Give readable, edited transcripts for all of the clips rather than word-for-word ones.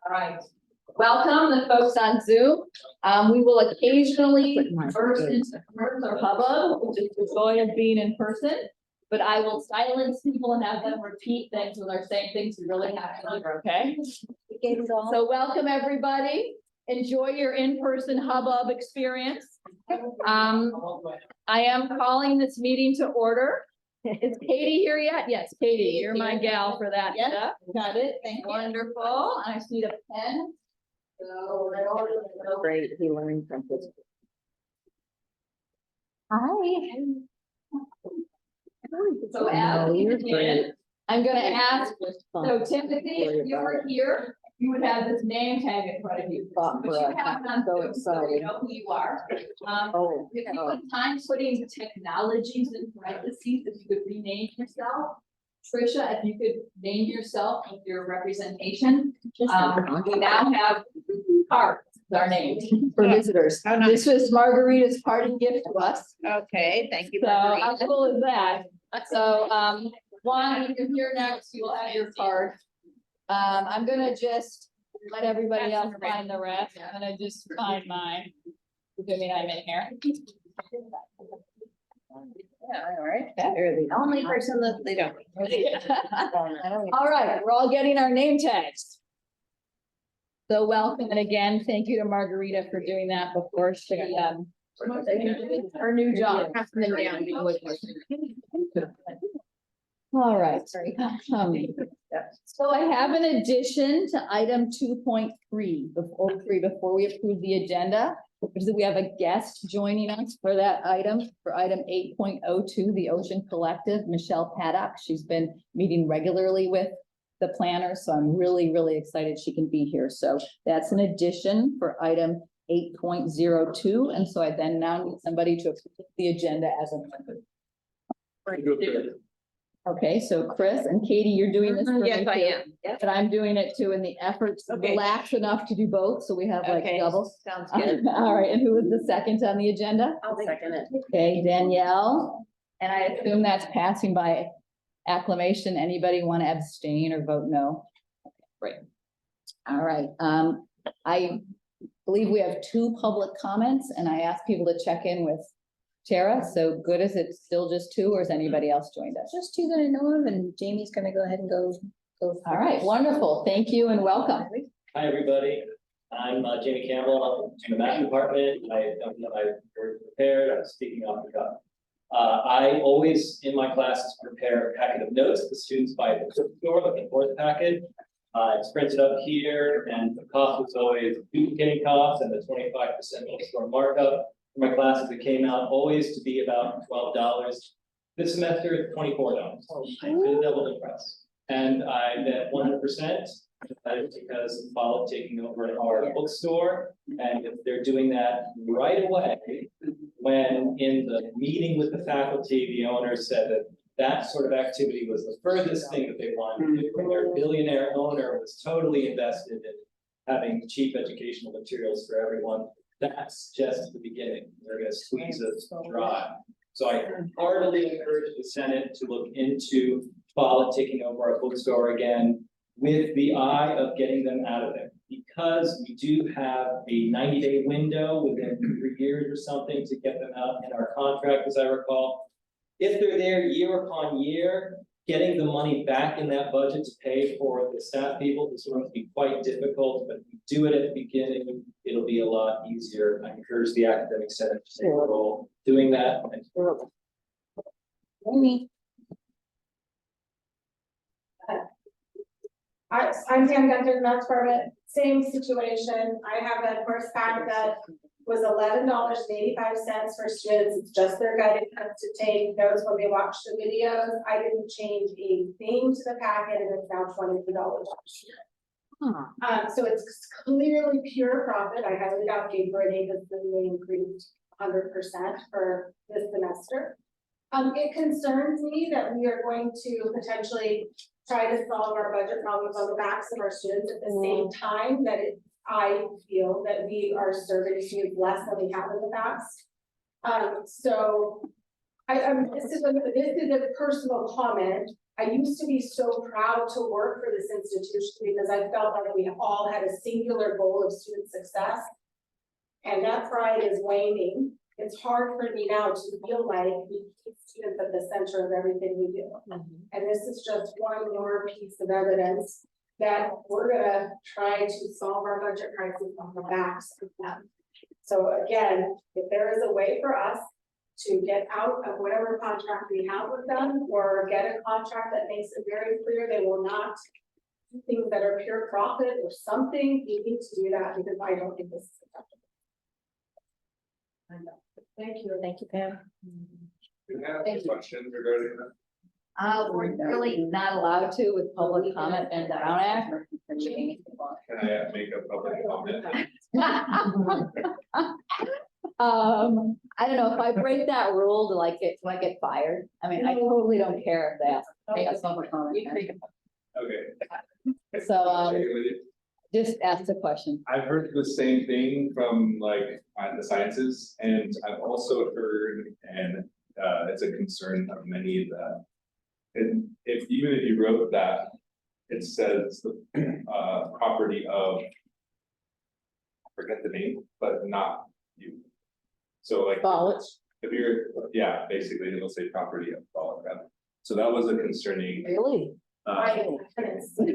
All right. Welcome the folks on Zoom. We will occasionally burst into commerce or hubbub, which is the joy of being in person. But I will silence people and have them repeat things when they're saying things we really have to hear, okay? So welcome, everybody. Enjoy your in-person hubbub experience. I am calling this meeting to order. Is Katie here yet? Yes, Katie, you're my gal for that stuff. Got it, thank you. Wonderful. I just need a pen. So, Great, he learned from this. hi. So No, as we you're begin, great. I'm gonna ask, Fun. so Timothy, if you were here, you would have this name tag in front of you. Thought But for you us. have it on So Zoom, so we excited. know who you are. Oh, If you would mind putting technologies in parentheses, if you could rename yourself. Trisha, if you could name yourself with your representation. We now have cards, with our name for visitors. Oh, nice. This was Margarita's parting gift to us. okay, thank you. So how Margarita. cool is that? So, Juan, if you're here next, you'll have your card. I'm gonna just let everybody else find the rest. I'm gonna just find mine. Assuming I'm in here. Yeah, all right. You're the only person that they don't. All right, we're all getting our name tags. So welcome, and again, thank you to Margarita for doing that before she, her new job. All right. So I have an addition to item 2.3 before we approve the agenda. Because we have a guest joining us for that item, for item 8.02, the Ocean Collective, Michelle Paddock. She's been meeting regularly with the planner, so I'm really, really excited she can be here. So that's an addition for item 8.02. And so I then now need somebody to approve the agenda as amended. Okay, so Chris and Katie, you're doing this for me Yes, I too, am. Yes. but I'm doing it too in the effort to Okay. relax enough to do both, so we have like Okay. doubles. Sounds good. All right, and who is the second on the agenda? I'll second it. Okay, Danielle, and I assume that's passing by acclamation. Anybody want to abstain or vote no? Okay, great. All right, I believe we have 2 public comments, and I asked people to check in with Tara, so good, is it still just 2, or has anybody else joined us? Just 2 that I know of, and Jamie's gonna go ahead and go. All right, wonderful, thank you and welcome. Hi, everybody. I'm Jamie Campbell. I'm in the math department. I'm very prepared. I'm speaking off the cuff. I always, in my classes, prepare a packet of notes. The students buy at the store, looking for the packet. It's printed up here, and the cost was always duplicating costs and the 25% store markup. For my classes, it came out always to be about $12. This semester, it's $24. I've been double the price. And I bet 100%. That is because of Follow taking over our bookstore, and if they're doing that right away, when in the meeting with the faculty, the owner said that that sort of activity was the furthest thing that they wanted to do, and their billionaire owner was totally invested in having cheap educational materials for everyone. That's just the beginning. They're gonna squeeze us dry. So I heartily encourage the Senate to look into Follow taking over our bookstore again, with the eye of getting them out of there. Because we do have a 90-day window within 3 years or something to get them out in our contract, as I recall. If they're there year upon year, getting the money back in that budget to pay for the staff people is going to be quite difficult, but if we do it at the beginning, it'll be a lot easier. I encourage the academic senate to take a role doing that. I'm Pam Gunter, Math Department, same situation. I have a course pack that was $11.85 for students. It's just their guided notes to take notes when they watch the videos. I didn't change a thing to the packet, and it's now $22. So it's clearly pure profit. I highly doubt Gabriel because they increased 100% for this semester. It concerns me that we are going to potentially try to solve our budget problems on the backs of our students at the same time that I feel that we are serving students less than we have in the past. So this is a personal comment. I used to be so proud to work for this institution because I felt like we all had a singular goal of student success. And that pride is waning. It's hard for me now to feel like we keep students at the center of everything we do. And this is just one more piece of evidence that we're gonna try to solve our budget crisis on the backs of them. So again, if there is a way for us to get out of whatever contract we have with them, or get a contract that makes it very clear they will not do things that are pure profit or something, we need to do that, because I don't think this is acceptable. Thank you, Pam. Do you have Thank you. questions regarding that? We're really not allowed to with public comment and Brown Act. Can I make a public comment? I don't know, if I break that rule, do I get fired? I mean, I totally don't care if that's. Okay. So, Check it with you. just ask the question. I've heard the same thing from like the sciences, and I've also heard, and it's a concern of many that. And even if you wrote that, it says the property of. I forget the name, but not you. So like. College. If you're, yeah, basically it'll say property of Fallout County. So that was a concerning. Really? I couldn't see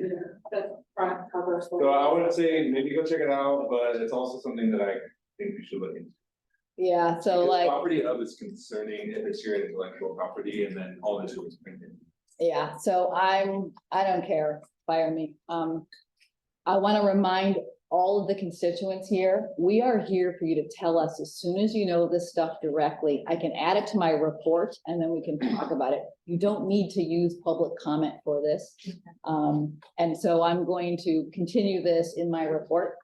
the front cover. So I would say maybe go check it out, but it's also something that I think we should look into. Yeah, so Because like, property of is concerning if it's your intellectual property and then all this was printed. yeah, so I don't care, fire me. I want to remind all of the constituents here, we are here for you to tell us as soon as you know this stuff directly. I can add it to my report and then we can talk about it. You don't need to use public comment for this. And so I'm going to continue this in my report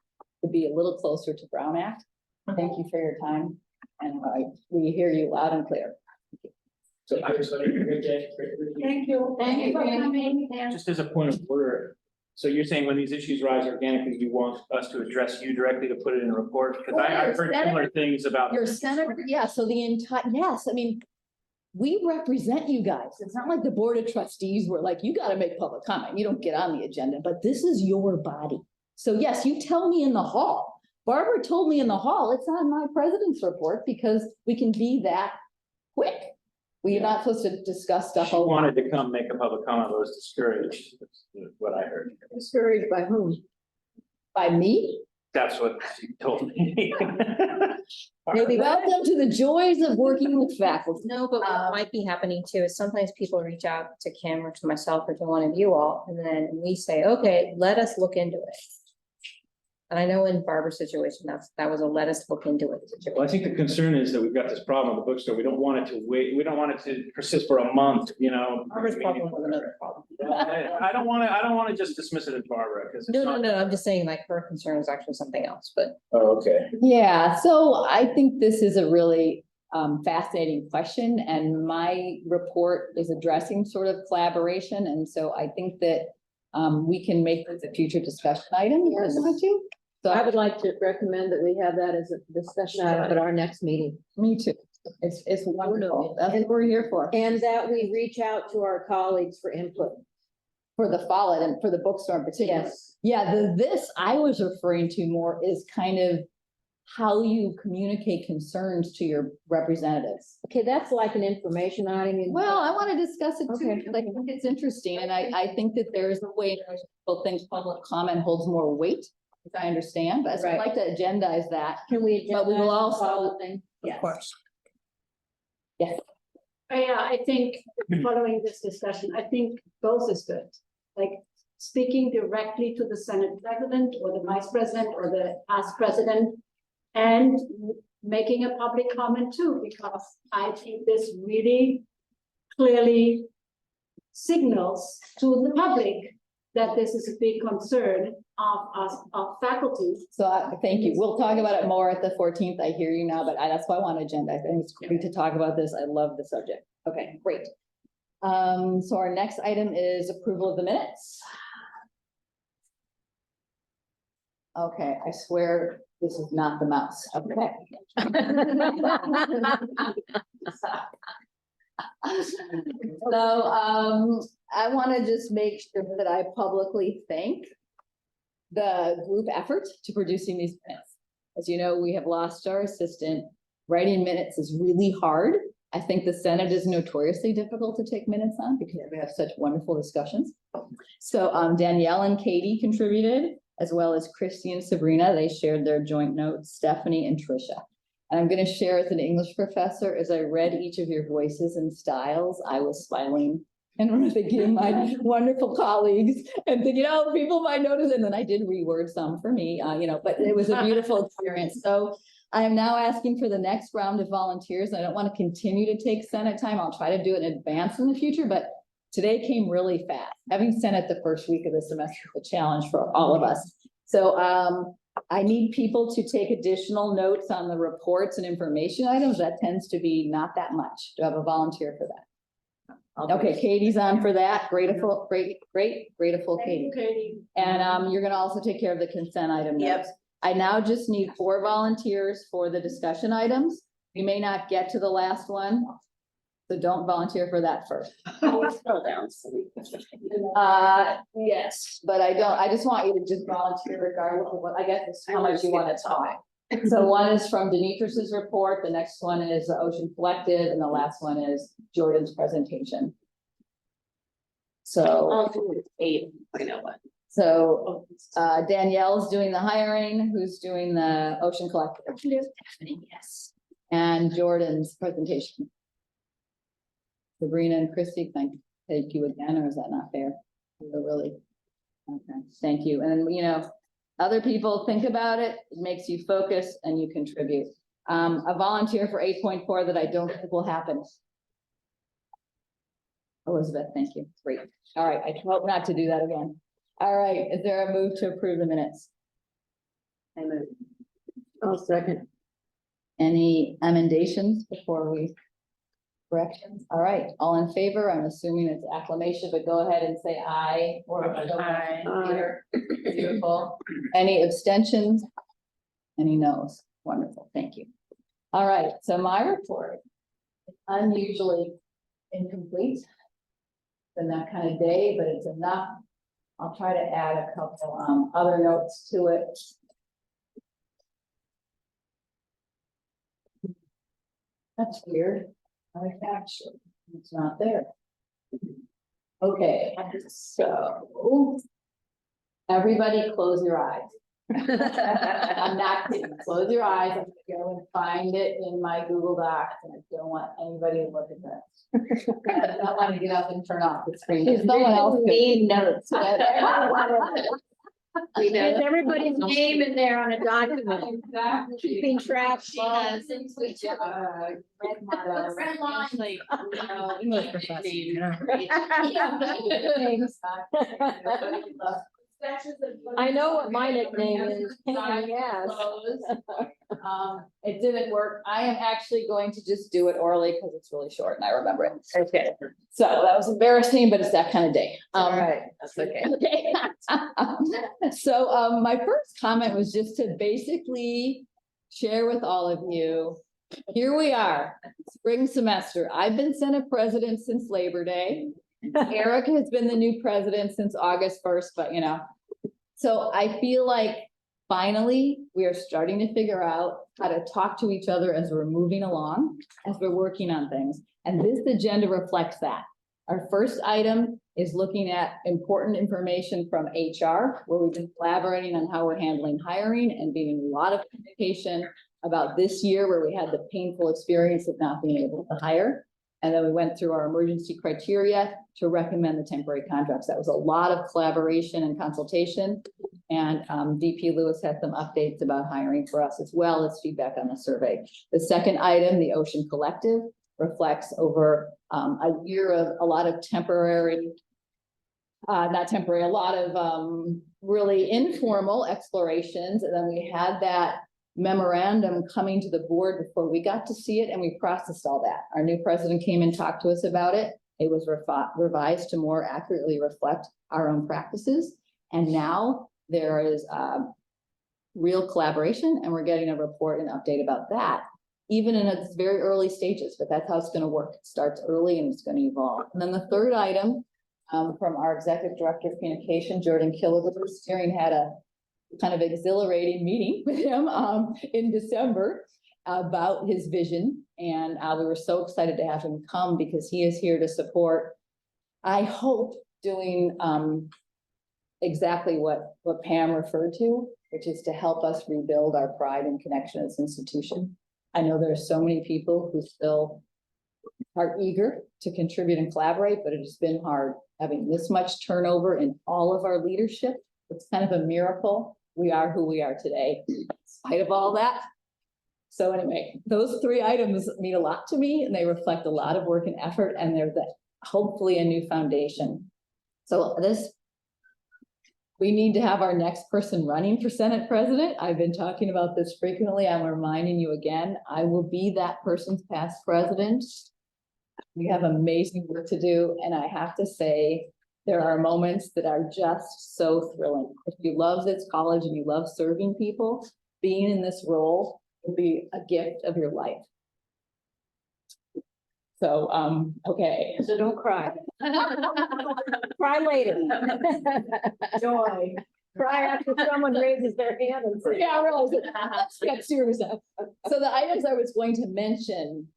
to be a little closer to Brown Act. Thank you for your time, and we hear you loud and clear. So I just want to have a good day. Thank you. Thank you, for Pam. coming. Just as a point of order, so you're saying when these issues rise organically, you want us to address you directly to put it in a report? Because I've heard similar things about. Your senator, yeah, so the entire, yes, I mean, we represent you guys. It's not like the board of trustees were like, you gotta make public comment. You don't get on the agenda, but this is your body. So yes, you tell me in the hall. Barbara told me in the hall, it's on my president's report because we can be that quick. We're not supposed to discuss stuff. She wanted to come make a public comment, but was discouraged, that's what I heard. Discouraged by whom? By me? That's what she told me. Maybe welcome to the joys of working with faculty. No, but what might be happening too is sometimes people reach out to Kim or to myself or to one of you all, and then we say, okay, let us look into it. And I know in Barbara's situation, that was a let us look into it situation. Well, I think the concern is that we've got this problem with the bookstore. We don't want it to wait, we don't want it to persist for a month, you know. Barbara's problem was another problem. I don't want to just dismiss it as Barbara, because. No, I'm just saying like her concern is actually something else, but. Oh, okay. Yeah, so I think this is a really fascinating question, and my report is addressing sort of collaboration, and so I think that we can make this a future discussion item, if you want to. So I would like to recommend that we have that as a discussion item at our next meeting. me too. It's wonderful. That's what we're here for. And that we reach out to our colleagues for input. For the Follett and for the bookstore in particular. Yes. Yeah, this I was referring to more is kind of how you communicate concerns to your representatives. Okay, that's like an information item. Well, I want to discuss it too, Okay. because I think it's interesting, and I think that there's a way in which people think public comment holds more weight, as I understand, but I'd Right. like to agendize that. Can we? But we will agendize the also- follow thing? Yes. Yeah, I think following this discussion, I think both is good. Like speaking directly to the Senate president or the vice president or the past president. And making a public comment too, because I think this really clearly signals to the public that this is a big concern of us, of faculty. So thank you. We'll talk about it more at the 14th. I hear you now, but that's why I want to agenda. I think it's great to talk about this. I love the subject. Okay, great. So our next item is approval of the minutes. Okay, I swear this is not the mouse. Okay. So I want to just make sure that I publicly thank the group effort to producing these minutes. As you know, we have lost our assistant. Writing minutes is really hard. I think the Senate is notoriously difficult to take minutes on because we have such wonderful discussions. So Danielle and Katie contributed, as well as Christy and Sabrina. They shared their joint notes, Stephanie and Trisha. And I'm going to share as an English professor, as I read each of your voices and styles, I was smiling and thinking of my wonderful colleagues and thinking, oh, people might notice. And then I did reword some for me, but it was a beautiful experience. So I am now asking for the next round of volunteers. I don't want to continue to take Senate time. I'll try to do it in advance in the future, but today came really fast. Having Senate the first week of the semester is a challenge for all of us. So I need people to take additional notes on the reports and information items. That tends to be not that much. Do I have a volunteer for that? Okay, Katie's on for that. Grateful, grateful Katie. Katie. And you're gonna also take care of the consent item notes. I now just need 4 volunteers for the discussion items. You may not get to the last one, so don't volunteer for that first. Scroll down. Yes, but I just want you to just volunteer regardless of what, I guess, it's how much you want to talk. So one is from Demetrius's report, the next one is the Ocean Collective, and the last one is Jordan's presentation. So. I'll do 8, I know what. So Danielle's doing the hiring, who's doing the Ocean Collective. Yes. And Jordan's presentation. Sabrina and Christy, thank you again, or is that not fair? You're really, okay, thank you. And other people think about it, it makes you focus and you contribute. A volunteer for 8.4 that I don't think will happen. Elizabeth, thank you. Great. All right, I hope not to do that again. All right, is there a move to approve the minutes? I move. I'll second. Any emendations before we? Corrections? All right, all in favor? I'm assuming it's acclamation, but go ahead and say aye. Or Aye. Peter. Beautiful. Any abstentions? Any no's? Wonderful, thank you. All right, so my report is unusually incomplete. Been that kind of day, but it's enough. I'll try to add a couple other notes to it. That's weird. Actually, it's not there. Okay, so everybody close your eyes. I'm not kidding. Close your eyes. I'm gonna go and find it in my Google Docs, and I don't want anybody to look at this. I don't want to get up and turn off the screen. Someone else could. notes. There's everybody's name in there on a document. Exactly. Keeping track. She has red line. English professor. I know what my nickname is. Yes. It didn't work. I am actually going to just do it orally because it's really short and I remember it. Okay. So that was embarrassing, but it's that kind of day. All right, that's okay. Okay. So my first comment was just to basically share with all of you, here we are, spring semester. I've been Senate president since Labor Day. Eric has been the new president since August 1st, but so I feel like finally we are starting to figure out how to talk to each other as we're moving along, as we're working on things. And this agenda reflects that. Our first item is looking at important information from HR, where we've been collaborating on how we're handling hiring and being a lot of communication about this year where we had the painful experience of not being able to hire. And then we went through our emergency criteria to recommend the temporary contracts. That was a lot of collaboration and consultation. And DP Lewis had some updates about hiring for us, as well as feedback on the survey. The second item, the Ocean Collective, reflects over a year of a lot of temporary, not temporary, a lot of really informal explorations. And then we had that memorandum coming to the board before we got to see it, and we processed all that. Our new president came and talked to us about it. It was revised to more accurately reflect our own practices. And now there is real collaboration, and we're getting a report and update about that, even in its very early stages, but that's how it's going to work. It starts early and it's going to evolve. And then the third item from our Executive Director of Communication, Jordan Killiver. Steering had a kind of exhilarating meeting with him, in December about his vision. And, we were so excited to have him come because he is here to support, I hope, doing, exactly what Pam referred to, which is to help us rebuild our pride and connection as an institution. I know there are so many people who still are eager to contribute and collaborate, but it has been hard having this much turnover in all of our leadership. It's kind of a miracle. We are who we are today, in spite of all that. So anyway, those 3 items mean a lot to me, and they reflect a lot of work and effort, and they're hopefully a new foundation. So we need to have our next person running for Senate President. I've been talking about this frequently. I'm reminding you again, I will be that person's past president. We have amazing work to do, and I have to say, there are moments that are just so thrilling. If you love this college and you love serving people, being in this role will be a gift of your life. So, okay. So don't cry. Cry later. Joy. Cry after someone raises their hand and says. Yeah, I realize it. Got serious now. So the items I was going to mention,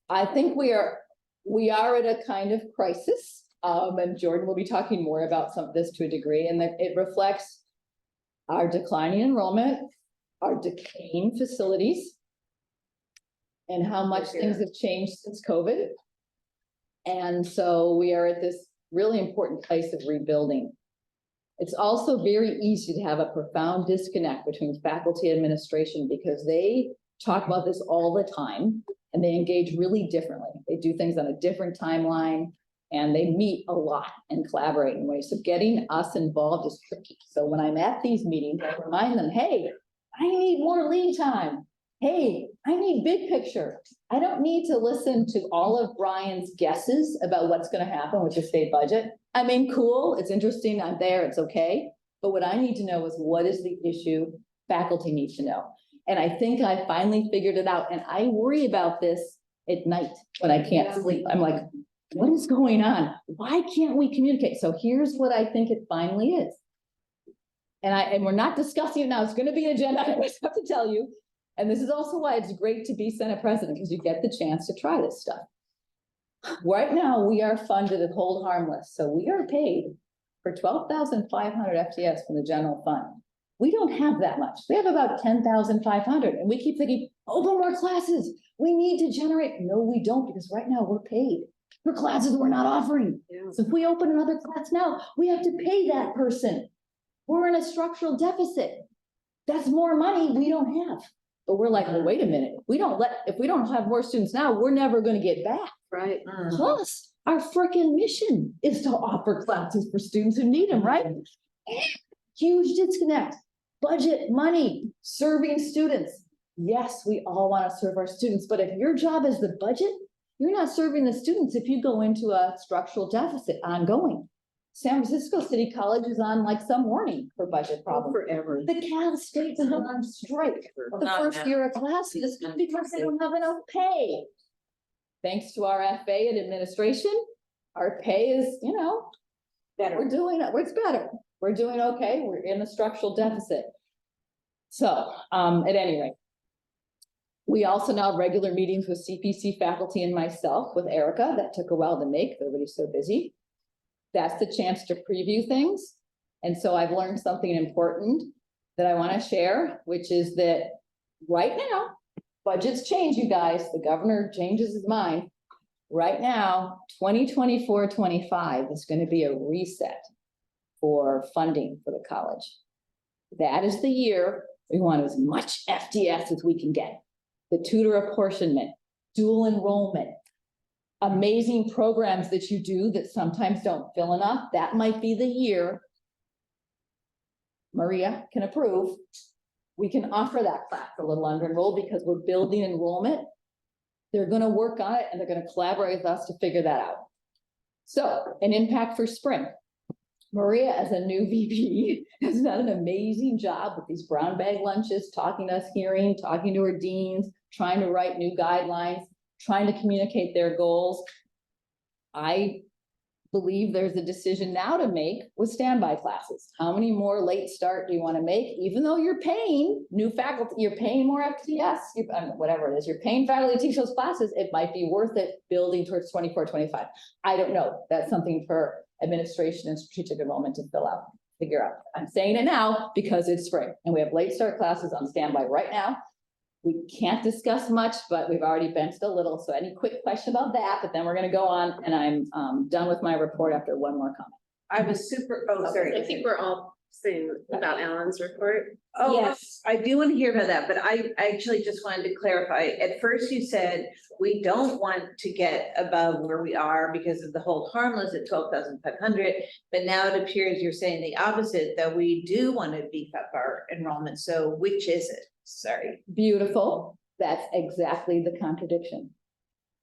I think we are at a kind of crisis. And Jordan will be talking more about some of this to a degree, and that it reflects our declining enrollment, our decaying facilities, and how much things have changed since COVID. And so we are at this really important place of rebuilding. It's also very easy to have a profound disconnect between faculty and administration because they talk about this all the time and they engage really differently. They do things on a different timeline and they meet a lot and collaborate in ways. So getting us involved is tricky. So when I'm at these meetings, I remind them, hey, I need more lead time. Hey, I need big picture. I don't need to listen to all of Brian's guesses about what's going to happen with the state budget. I mean, cool, it's interesting, I'm there, it's okay. But what I need to know is what is the issue faculty needs to know. And I think I finally figured it out. And I worry about this at night when I can't sleep. I'm like, what is going on? Why can't we communicate? So here's what I think it finally is. And we're not discussing it now. It's going to be an agenda. I just have to tell you. And this is also why it's great to be Senate President, because you get the chance to try this stuff. Right now, we are funded at hold harmless. So we are paid for 12,500 FTS from the general fund. We don't have that much. We have about 10,500. And we keep thinking, open more classes. We need to generate. No, we don't, because right now we're paid for classes we're not offering. Yeah. So if we open another class now, we have to pay that person. We're in a structural deficit. That's more money we don't have. But we're like, well, wait a minute. If we don't have more students now, we're never going to get back. Right. Plus, our freaking mission is to offer classes for students who need them, right? Huge disconnect. Budget, money, serving students. Yes, we all want to serve our students, but if your job is the budget, you're not serving the students if you go into a structural deficit ongoing. San Francisco City College is on like some warning for budget problems. Forever. The Cal State's on strike the first year of classes because they don't have enough pay. Thanks to our FA and administration, our pay is, Better. we're doing it, it's better. We're doing okay, we're in a structural deficit. So, at any rate, we also now have regular meetings with CPC faculty and myself with Erica. That took a while to make, everybody's so busy. That's the chance to preview things. And so I've learned something important that I want to share, which is that right now, budgets change, you guys. The governor changes his mind. Right now, 2024-25 is going to be a reset for funding for the college. That is the year we want as much FDS as we can get. The tutor apportionment, dual enrollment, amazing programs that you do that sometimes don't fill enough. That might be the year Maria can approve. We can offer that class a little under enrolled because we're building enrollment. They're going to work on it and they're going to collaborate with us to figure that out. So an impact for spring. Maria, as a new VP, has done an amazing job with these brown bag lunches, talking to us, talking to her deans, trying to write new guidelines, trying to communicate their goals. I believe there's a decision now to make with standby classes. How many more late start do you want to make? Even though you're paying new faculty, you're paying more FTS, whatever it is, you're paying faculty to teach those classes, it might be worth it building towards 24, 25. I don't know. That's something for administration and strategic enrollment to figure out. I'm saying it now because it's spring and we have late start classes on standby right now. We can't discuss much, but we've already benched a little. So any quick question about that, but then we're gonna go on and I'm done with my report after one more comment. I was sorry. I think we're all saying about Alan's report. Oh, Yes. I do want to hear about that, but I actually just wanted to clarify. At first you said we don't want to get above where we are because of the hold harmless at 12,500. But now it appears you're saying the opposite, that we do want to beef up our enrollment. So which is it? Sorry. Beautiful. That's exactly the contradiction.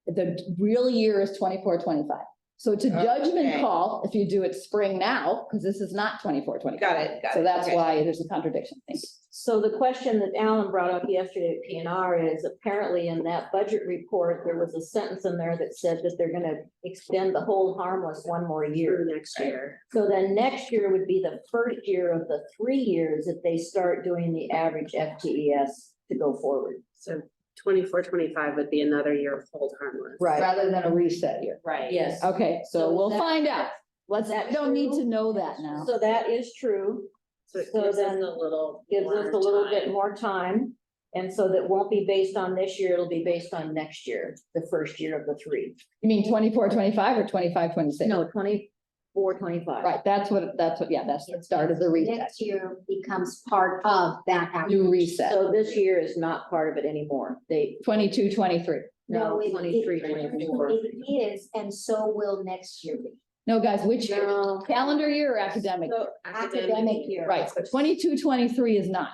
The real year is 24, 25. So it's a judgment Okay. call if you do it spring now, because this is not 24, 25. Got it. So that's Okay. why there's a contradiction. Thank you. So the question that Alan brought up yesterday at PNR is apparently in that budget report, there was a sentence in there that said that they're gonna extend the hold harmless one more year. Through next year. So then next year would be the first year of the 3 years that they start doing the average FTES to go forward. So 24, 25 would be another year of hold harmless. Right. Rather than a reset year. Right. Yes. Okay, so So we'll that- find out. Let's, that we don't need true? to know that now. So that is true. So it So gives us then a little. Gives us a more little bit time. more time. And so that won't be based on this year, it'll be based on next year, the first year of the 3. You mean 24, 25 or 25, 26? No, 24, 25. Right, that's what, yeah, that's the start of the reset. Next year becomes part of that. New reset. So this year is not part of it anymore. They, 22, 23. no, it- 23, it- 24. It is, and so will next year be. No, guys, which year? No. Calendar year or academic? So, Academic year. Right, so 22, 23 is not.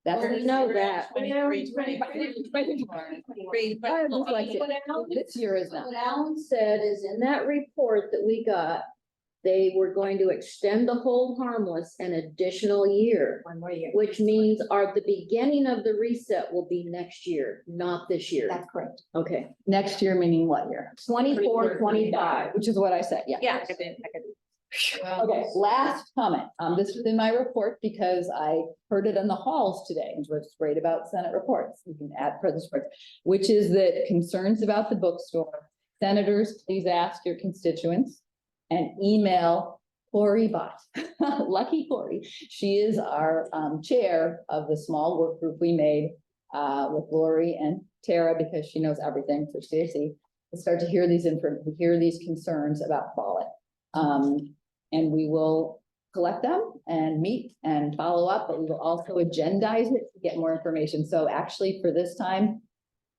That's. well, we know that. 23, 24. I just like it. This year is not. What Alan said is in that report that we got, they were going to extend the hold harmless an additional year, One more year. which means the beginning of the reset will be next year, not this year. That's correct. Okay, Next year meaning what year? 24, 25. Which is what I said, yeah. Yeah. Okay, last comment. This was in my report because I heard it in the halls today, and what's great about Senate reports, you can add for this report, which is that concerns about the bookstore, senators, please ask your constituents and email Cory Bott, lucky Cory. She is our chair of the small work group we made with Lori and Tara because she knows everything for CAC. To start to hear these concerns about Follett. And we will collect them and meet and follow up, but we will also agendize it to get more information. So actually for this time,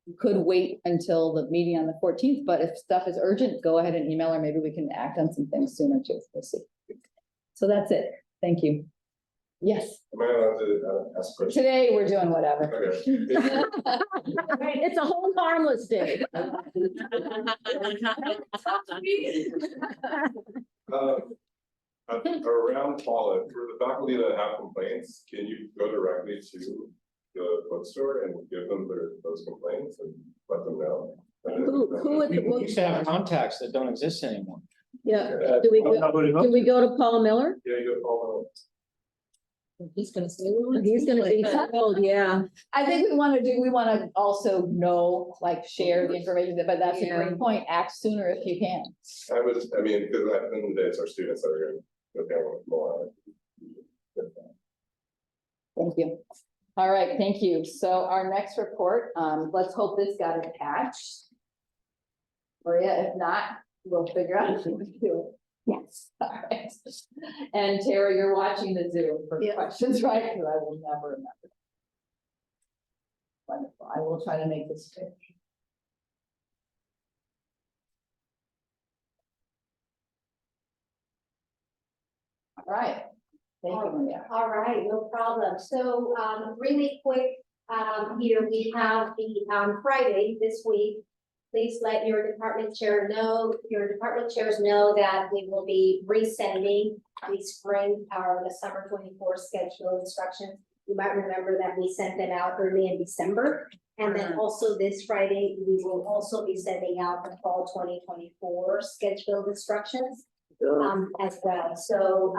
we could wait until the meeting on the 14th, but if stuff is urgent, go ahead and email or maybe we can act on some things sooner too. We'll see. So that's it. Thank you. Yes, Am I allowed to ask questions? today we're doing whatever. Okay. It's a hold harmless day. Around Follett, for the faculty that have complaints, can you go directly to the bookstore and give them those complaints and let them know? Who at the We used to have bookstore? contacts that don't exist anymore. Yeah, Yeah, do we Don't go, know who to go do we go to Paula Miller? you go follow. He's gonna say. He's gonna be told, yeah. I think we want to also know, like, share the information, but that's a great point. Act sooner if you can. I because at the end of the day, it's our students that are gonna go down with more. Thank you. All right, thank you. So our next report, let's hope this got attached. Maria, if not, we'll figure out how to do it. Yes. All right. And Tara, you're watching the Zoom for Yeah. questions, right? Because I will never remember. Wonderful. I will try to make this quick. All right. Thank you, Maria. All right, no problem. So, really quick, here we have the, Friday this week. Please let your department chairs know that we will be resending the spring or the summer 24 schedule instructions. You might remember that we sent them out early in December. And then also this Friday, we will also be sending out the fall 2024 scheduled instructions. as well. So,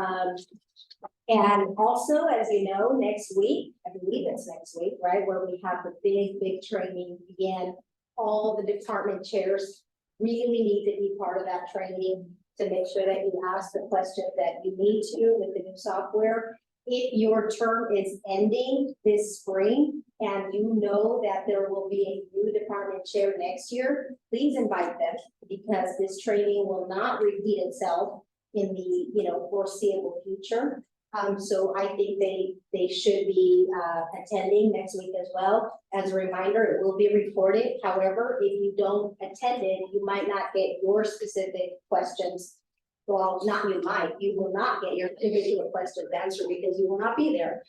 and also, as you know, next week, I believe it's next week, right, where we have the big training again. All the department chairs really need to be part of that training to make sure that you ask the questions that you need to with the new software. If your term is ending this spring and you know that there will be a new department chair next year, please invite them, because this training will not repeat itself in the foreseeable future. So I think they should be attending next week as well. As a reminder, it will be recorded. However, if you don't attend it, you might not get your specific questions. Well, you will not get your individual questions answered because you will not be there.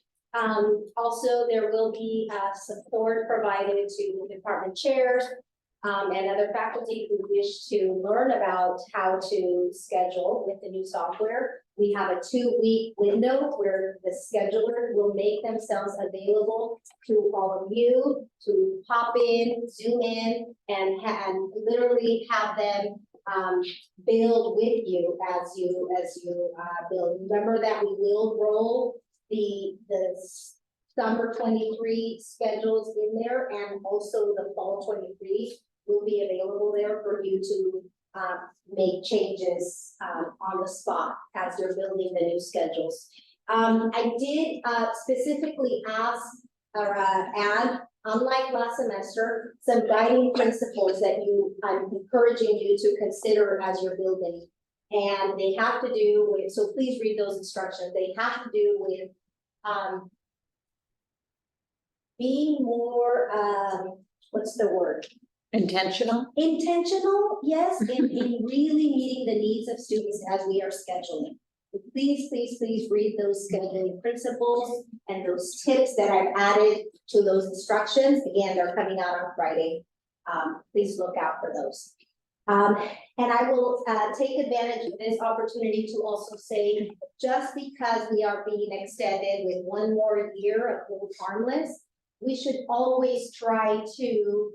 Also, there will be support provided to department chairs and other faculty who wish to learn about how to schedule with the new software. We have a 2-week window where the scheduler will make themselves available to all of you to pop in, zoom in, and literally have them build with you as you build. Remember that we will roll the summer 23 schedules in there, and also the fall 23 will be available there for you to make changes on the spot as you're building the new schedules. I did specifically ask or add, unlike last semester, some guiding principles that I'm encouraging you to consider as you're building. And they have to do with, so please read those instructions. They have to do with being more, what's the word? Intentional? Intentional, yes, in really meeting the needs of students as we are scheduling. Please read those scheduling principles and those tips that I've added to those instructions. Again, they're coming out on Friday. Please look out for those. And I will take advantage of this opportunity to also say, just because we are being extended with one more year of Hold Harmless, we should always try to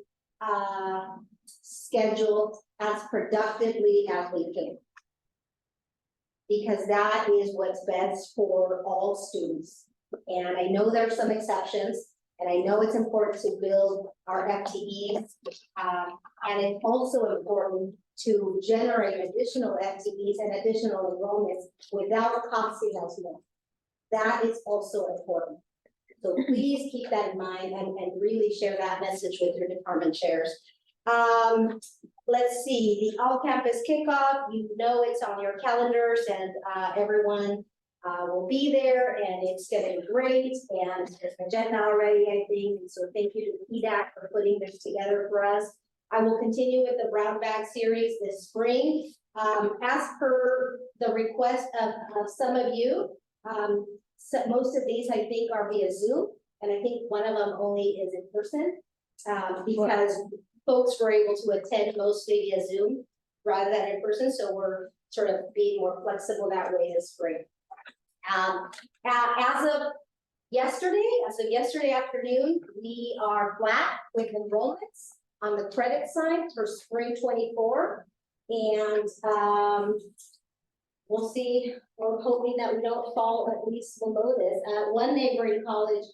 schedule as productively as we can. Because that is what's best for all students. And I know there are some exceptions, and I know it's important to build our FTEs. And it's also important to generate additional FTEs and additional enrollments without costing us more. That is also important. So please keep that in mind and really share that message with your department chairs. Let's see, the all-campus kickoff, you know it's on your calendars, and everyone will be there, and it's gonna be great, and there's an agenda already, I think, and so thank you to PDAC for putting this together for us. I will continue with the brown bag series this spring. As per the request of some of you, so most of these I think are via Zoom, and I think one of them only is in person, because folks were able to attend mostly via Zoom rather than in person, so we're sort of being more flexible that way this spring. As of yesterday afternoon, we are flat with enrollments on the credit side for spring 24, and we'll see. We're hoping that we don't fall at least below this. One neighboring college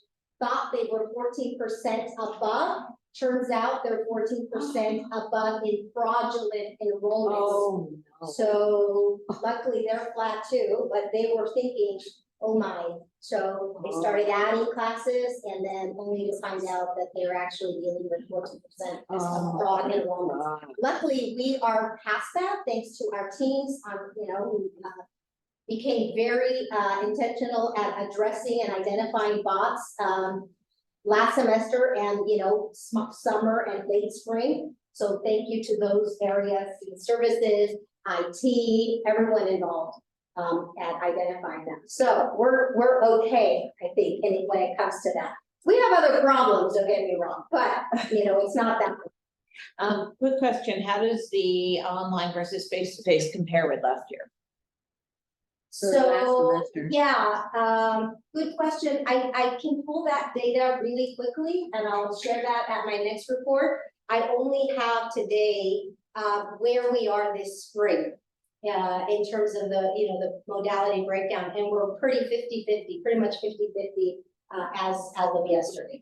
thought they were 14% above. Turns out they're 14% above in fraudulent enrollments. Oh, no. So luckily they're flat too, but they were thinking, oh my. So they started adding classes, and then only to find out that they're actually dealing with 14% of fraud enrollments. Luckily, we are past that thanks to our teams who became very intentional at addressing and identifying bots last semester and summer and late spring. So thank you to those areas, student services, IT, everyone involved at identifying them. So we're okay, I think, when it comes to that. We have other problems, don't get me wrong, but it's not that. Quick question, how does the online versus face-to-face compare with last year? So, yeah, good question. I can pull that data really quickly, and I'll share that at my next report. I only have today where we are this spring. in terms of the, the modality breakdown, and we're pretty 50-50, pretty much 50-50, as of yesterday.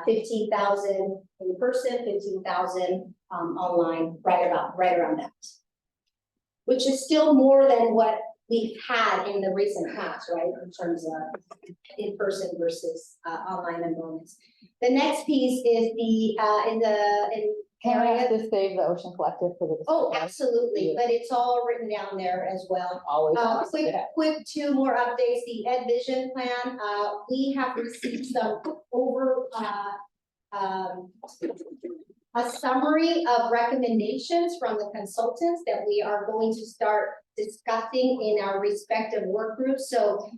15,000 in person, 15,000 online, right around that. Which is still more than what we've had in the recent past, right, in terms of in-person versus online enrollments. The next piece is the Can I area. have to save the Ocean Collective for the? Oh, discussion? absolutely, but it's all written down there as well. Always. awesome to have. Quick two more updates, the Ed Vision plan, we have received some a summary of recommendations from the consultants that we are going to start discussing in our respective work groups. So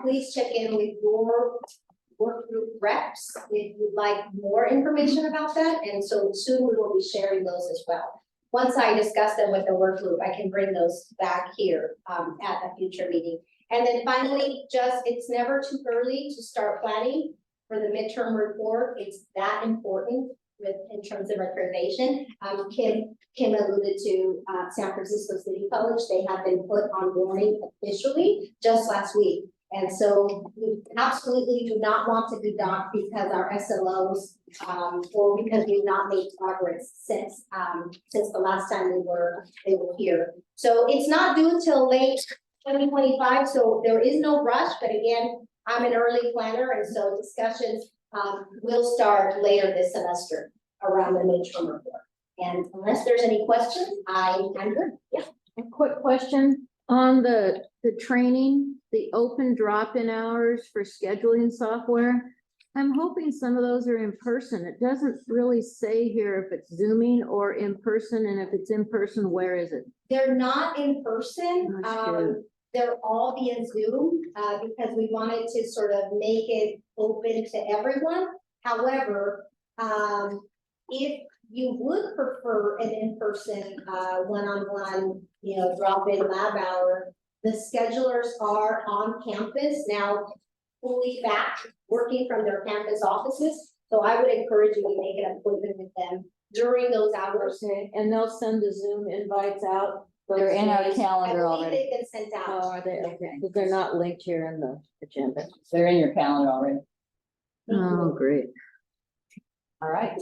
please check in with your work group reps if you'd like more information about that. And so soon we will be sharing those as well. Once I discuss them with the work group, I can bring those back here at a future meeting. And then finally, it's never too early to start planning for the midterm report. It's that important in terms of accreditation. Kim alluded to San Francisco City College. They have been put on warning officially just last week. And so we absolutely do not want to be docked because our SLOs, or because we've not made progress since the last time they were here. So it's not due till late 2025. So there is no rush, but again, I'm an early planner, and so discussions will start later this semester around the midterm report. And unless there's any questions, I'm good. Yeah. A quick question on the training, the open drop-in hours for scheduling software. I'm hoping some of those are in person. It doesn't really say here if it's Zooming or in person, and if it's in person, where is it? They're not in person. That's good. They're all via Zoom because we wanted to sort of make it open to everyone. However, if you would prefer an in-person one-on-one, drop-in lab hour, the schedulers are on campus now, fully back, working from their campus offices. So I would encourage you to make an appointment with them during those hours. Okay, and they'll send the Zoom invites out. They're in our I calendar believe already. they've been sent out. Oh, are they? Okay, because they're not linked here in the agenda. They're in your calendar already. Oh, great. All right.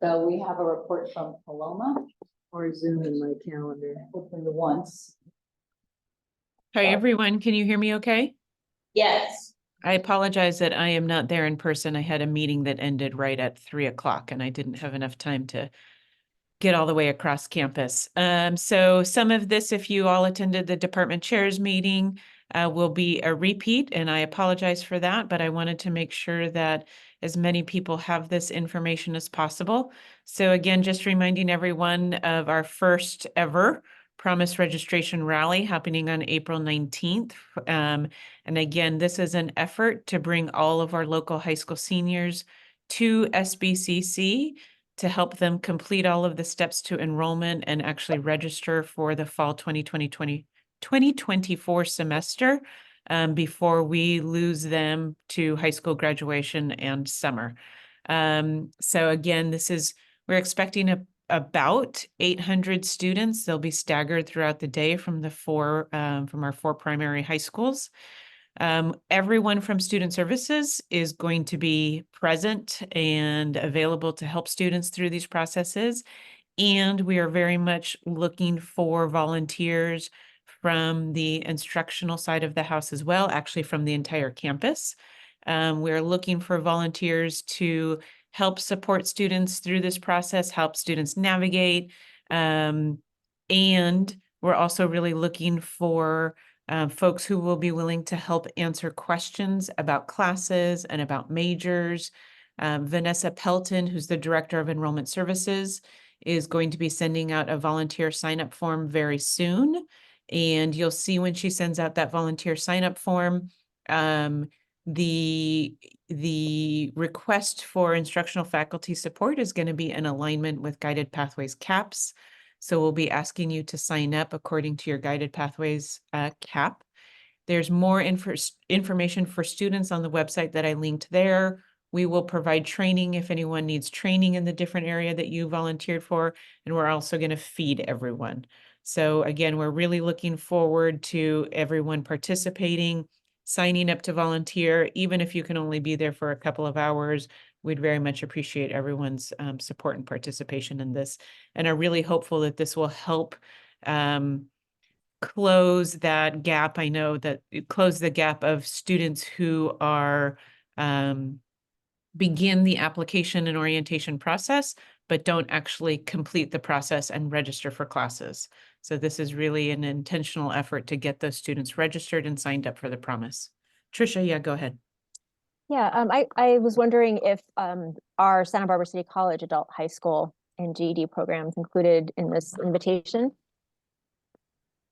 So we have a report from Paloma. Or Zoom in my calendar. Opened once. Hi, everyone. Can you hear me okay? Yes. I apologize that I am not there in person. I had a meeting that ended right at 3 o'clock and I didn't have enough time to get all the way across campus. So some of this, if you all attended the department chairs meeting, will be a repeat, and I apologize for that, but I wanted to make sure that as many people have this information as possible. So again, just reminding everyone of our first ever Promise Registration Rally happening on April 19th. And again, this is an effort to bring all of our local high school seniors to SBCC to help them complete all of the steps to enrollment and actually register for the fall 2024 semester before we lose them to high school graduation and summer. So again, we're expecting about 800 students. They'll be staggered throughout the day from from our 4 primary high schools. Everyone from Student Services is going to be present and available to help students through these processes. And we are very much looking for volunteers from the instructional side of the house as well, actually from the entire campus. We're looking for volunteers to help support students through this process, help students navigate. And we're also really looking for folks who will be willing to help answer questions about classes and about majors. Vanessa Pelton, who's the Director of Enrollment Services, is going to be sending out a volunteer sign-up form very soon. And you'll see when she sends out that volunteer sign-up form, the request for instructional faculty support is going to be in alignment with Guided Pathways CAPS. So we'll be asking you to sign up according to your Guided Pathways CAP. There's more information for students on the website that I linked there. We will provide training if anyone needs training in the different area that you volunteered for, and we're also going to feed everyone. So again, we're really looking forward to everyone participating, signing up to volunteer, even if you can only be there for a couple of hours. We'd very much appreciate everyone's support and participation in this, and are really hopeful that this will help close that gap. I know that close the gap of students who are begin the application and orientation process, but don't actually complete the process and register for classes. So this is really an intentional effort to get those students registered and signed up for the promise. Trisha, yeah, go ahead. Yeah, I was wondering if our Santa Barbara City College Adult High School and GED programs included in this invitation.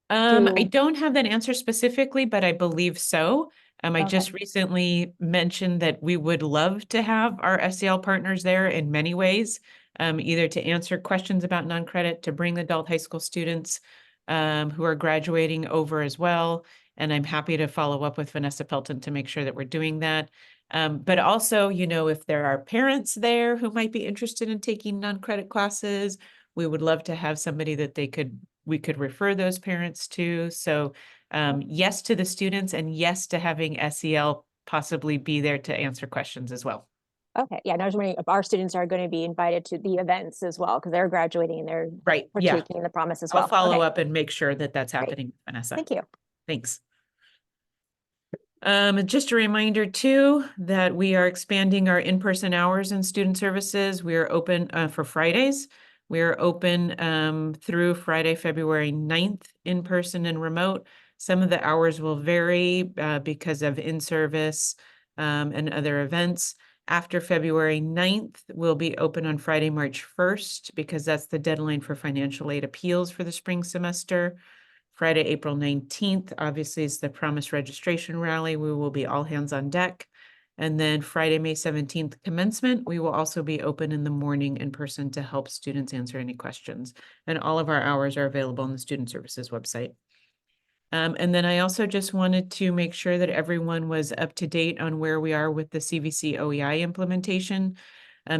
I don't have that answer specifically, but I believe so. I just recently mentioned that we would love to have our SEL partners there in many ways, either to answer questions about non-credit, to bring adult high school students who are graduating over as well. And I'm happy to follow up with Vanessa Pelton to make sure that we're doing that. But also, you know, if there are parents there who might be interested in taking non-credit classes, we would love to have somebody that we could refer those parents to. So yes to the students, and yes to having SEL possibly be there to answer questions as well. Okay, yeah, and I was wondering if our students are going to be invited to the events as well, because they're graduating and they're partaking in the promise as well. I'll follow up and make sure that that's happening, Vanessa. Thank you. Thanks. Just a reminder too, that we are expanding our in-person hours in student services. We are open for Fridays. We are open through Friday, February 9th, in person and remote. Some of the hours will vary because of in-service and other events. After February 9th, we'll be open on Friday, March 1st, because that's the deadline for financial aid appeals for the spring semester. Friday, April 19th, obviously, is the Promise registration rally. We will be all hands on deck. And then Friday, May 17th, commencement, we will also be open in the morning in person to help students answer any questions. And all of our hours are available on the Student Services website. And then I also just wanted to make sure that everyone was up to date on where we are with the CVC OEI implementation.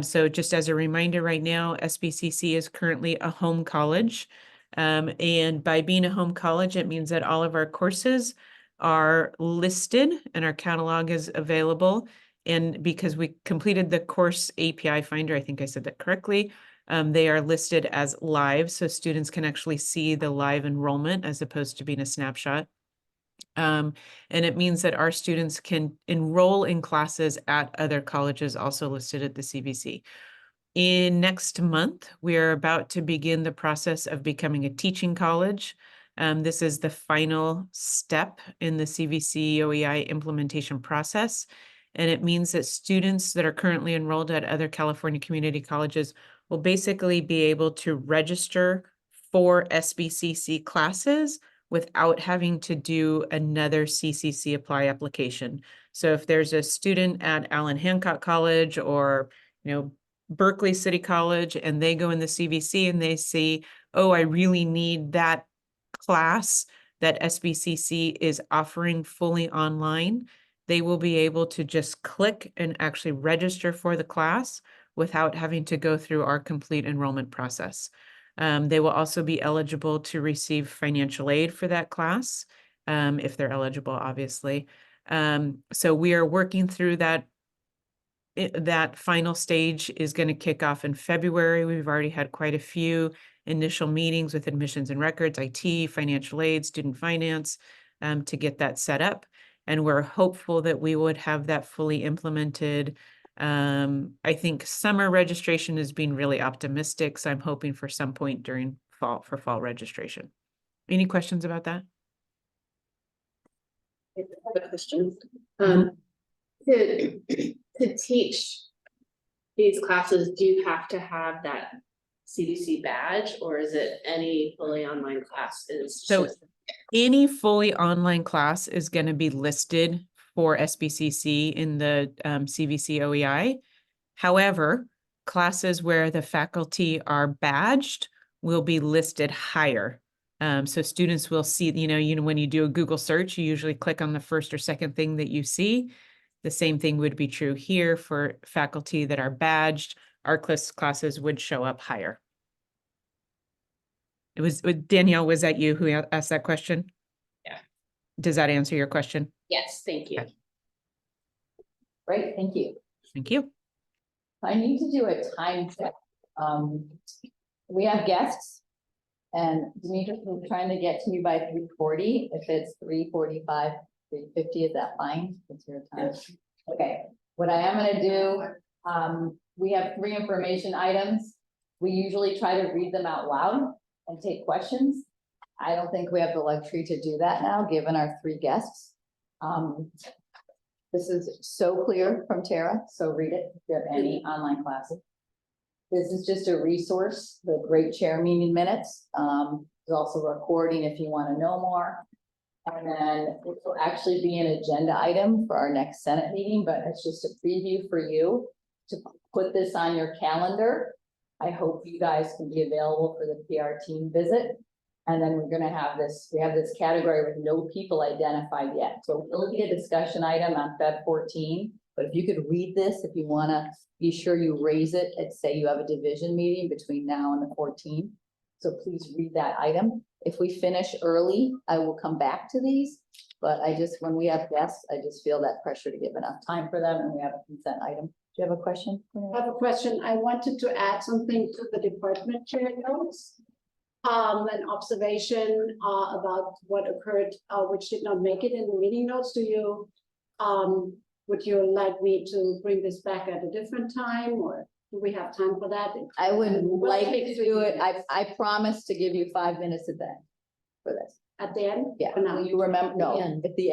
So just as a reminder right now, SBCC is currently a home college. And by being a home college, it means that all of our courses are listed and our catalog is available. And because we completed the course API finder, I think I said that correctly, they are listed as live, so students can actually see the live enrollment as opposed to being a snapshot. And it means that our students can enroll in classes at other colleges also listed at the CVC. In next month, we are about to begin the process of becoming a teaching college. This is the final step in the CVC OEI implementation process. And it means that students that are currently enrolled at other California community colleges will basically be able to register for SBCC classes without having to do another CCC apply application. So if there's a student at Allen Hancock College or, you know, Berkeley City College, and they go in the CVC and they see, oh, I really need that class that SBCC is offering fully online, they will be able to just click and actually register for the class without having to go through our complete enrollment process. They will also be eligible to receive financial aid for that class, if they're eligible, obviously. So we are working through that. That final stage is going to kick off in February. We've already had quite a few initial meetings with admissions and records, IT, financial aid, student finance, to get that set up. And we're hopeful that we would have that fully implemented. I think summer registration has been really optimistic, so I'm hoping for some point during fall registration. Any questions about that? Question. To teach these classes, do you have to have that CVC badge, or is it any fully online class? So any fully online class is going to be listed for SBCC in the CVC OEI. However, classes where the faculty are badged will be listed higher. So students will see, you know, when you do a Google search, you usually click on the first or second thing that you see. The same thing would be true here for faculty that are badged. Our classes would show up higher. It was Danielle, was that you who asked that question? Yeah. Does that answer your question? Yes, thank you. Okay. Great, thank you. Thank you. I need to do a time check. We have guests. And Demetrius, we're trying to get to you by 3:40. If it's 3:45, 3:50, is that fine? What's your time? Okay, what I am gonna do, we have 3 information items. We usually try to read them out loud and take questions. I don't think we have the luxury to do that now, given our 3 guests. This is so clear from Tara, so read it if you have any online classes. This is just a resource, the Great Chair Meeting Minutes. There's also a recording if you want to know more. And then it will actually be an agenda item for our next Senate meeting, but it's just a preview for you to put this on your calendar. I hope you guys can be available for the PR team visit. And then we're gonna have this, we have this category with no people identified yet. So it'll be a discussion item on Feb 14. But if you could read this, if you wanna be sure you raise it and say you have a division meeting between now and the 14th. So please read that item. If we finish early, I will come back to these. But when we have guests, I just feel that pressure to give enough time for them, and we have a consent item. Do you have a question? I have a question. I wanted to add something to the department chair notes. An observation about what occurred, which did not make it in the meeting notes. Would you like me to bring this back at a different time, or do we have time for that? I would We'll like take to 3 do it. minutes. I promise to give you 5 minutes at the end for this. At the end? Yeah, Or not? you remember, no, at the end. At the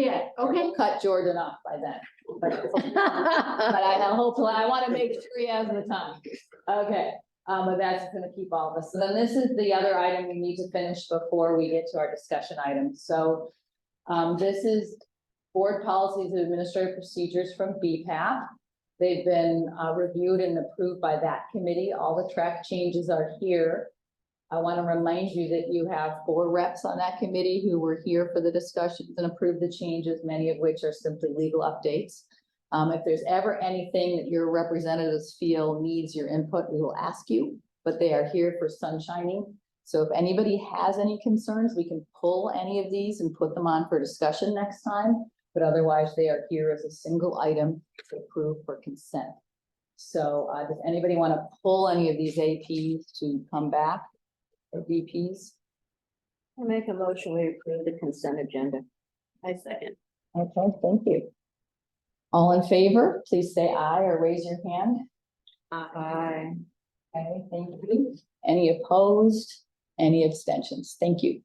end, okay. Cut Jordan off by then. But I hope, I want to make sure he has the time. Okay, but that's gonna keep all of us. So then this is the other item we need to finish before we get to our discussion items. So this is board policies and administrative procedures from BPAP. They've been reviewed and approved by that committee. All the track changes are here. I want to remind you that you have 4 reps on that committee who were here for the discussions and approved the changes, many of which are simply legal updates. If there's ever anything that your representatives feel needs your input, we will ask you, but they are here for sunshining. So if anybody has any concerns, we can pull any of these and put them on for discussion next time. But otherwise, they are here as a single item to approve for consent. So does anybody want to pull any of these APs to come back, or VPs? I make a motion, we approve the consent agenda. I second. Okay, thank you. All in favor, please say aye or raise your hand. Aye. Okay, thank you. Any opposed? Any abstentions? Thank you.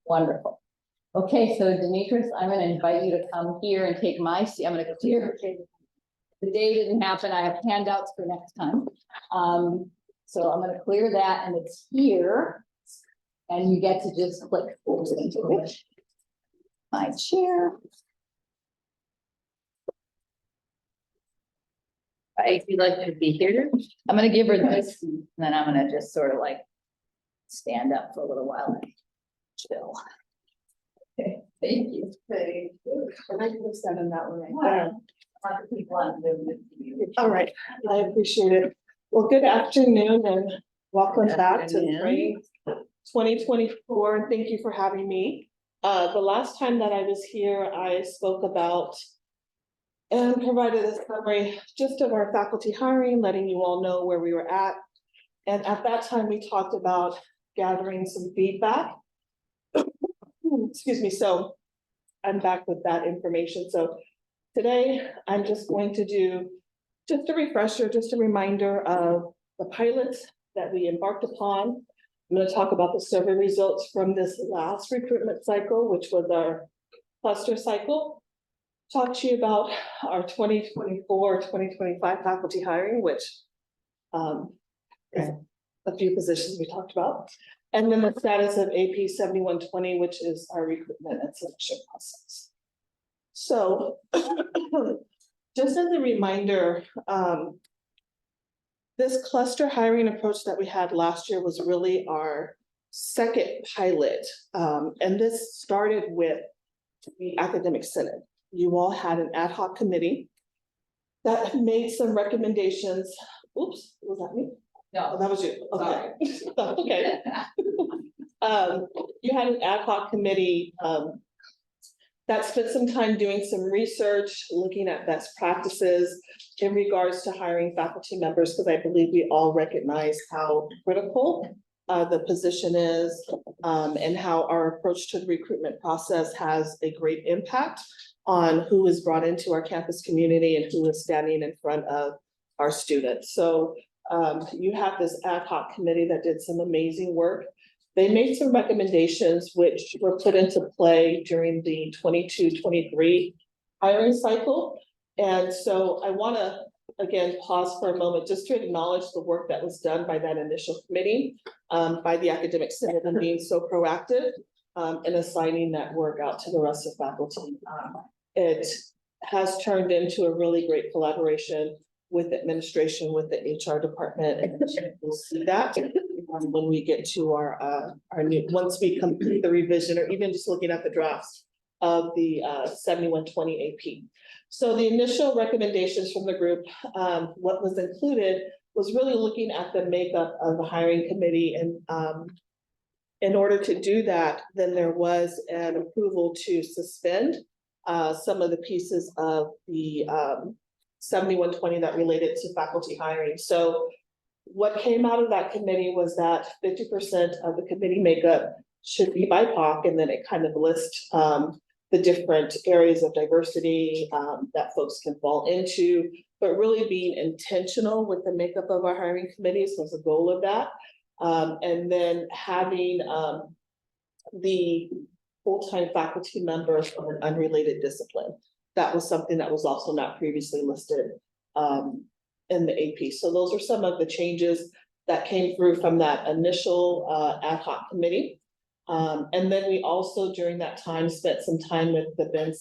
Wonderful. Okay, so Demetrius, I'm gonna invite you to come here and take my seat. I'm gonna clear. The day didn't happen. I have handouts for next time. So I'm gonna clear that, and it's here. And you get to just click forward into it. My chair. If you'd like to be here. I'm gonna give her this, and then I'm gonna just sort of like stand up for a little while and chill. Okay, thank you. And I can stand in that way. All right, I appreciate it. Well, good afternoon and welcome back to the spring 2024, and thank you for having me. The last time that I was here, I spoke about and provided a summary just of our faculty hiring, letting you all know where we were at. And at that time, we talked about gathering some feedback. Excuse me, so I'm back with that information. So today, I'm just going to do just a refresher, just a reminder of the pilots that we embarked upon. I'm going to talk about the survey results from this last recruitment cycle, which was our cluster cycle. Talk to you about our 2024-2025 faculty hiring, which is a few positions we talked about. And then the status of AP 7120, which is our recruitment and selection process. So just as a reminder, this cluster hiring approach that we had last year was really our second pilot. And this started with the Academic Senate. You all had an ad hoc committee that made some recommendations. Oops, was that me? No. Oh, that was you, okay. Okay. You had an ad hoc committee, that spent some time doing some research, looking at best practices in regards to hiring faculty members, because I believe we all recognize how critical the position is, and how our approach to the recruitment process has a great impact on who is brought into our campus community and who is standing in front of our students. So you have this ad hoc committee that did some amazing work. They made some recommendations which were put into play during the 22-23 hiring cycle. And so I want to, again, pause for a moment just to acknowledge the work that was done by that initial committee, by the academic senate, and being so proactive in assigning that work out to the rest of faculty. It has turned into a really great collaboration with administration, with the HR department, and we'll see that when we get to our new, once we complete the revision, or even just looking at the drafts of the 7120 AP. So the initial recommendations from the group, what was included was really looking at the makeup of the hiring committee, and in order to do that, then there was an approval to suspend some of the pieces of the 7120 that related to faculty hiring. So what came out of that committee was that 50% of the committee makeup should be BIPOC, and then it kind of lists the different areas of diversity that folks can fall into, but really being intentional with the makeup of our hiring committees was the goal of that. And then having the full-time faculty members from an unrelated discipline. That was something that was also not previously listed in the AP. So those are some of the changes that came through from that initial ad hoc committee. And then we also, during that time, spent some time with the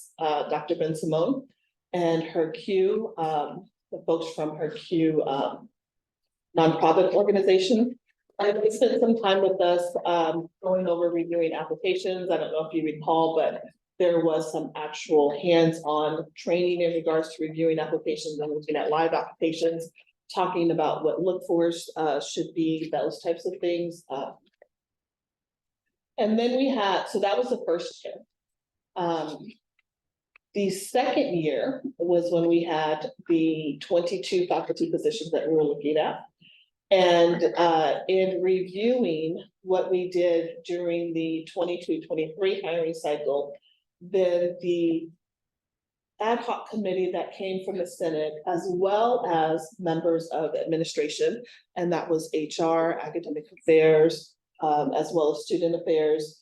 Dr. Ben Simone and her Q, the folks from her Q nonprofit organization. And they spent some time with us going over reviewing applications. I don't know if you recall, but there was some actual hands-on training in regards to reviewing applications and looking at live applications, talking about what look-fors should be, those types of things. And then we had, so that was the first year. The second year was when we had the 22 faculty positions that we were looking at. And in reviewing what we did during the 22-23 hiring cycle, then the ad hoc committee that came from the Senate, as well as members of administration, and that was HR, academic affairs, as well as student affairs.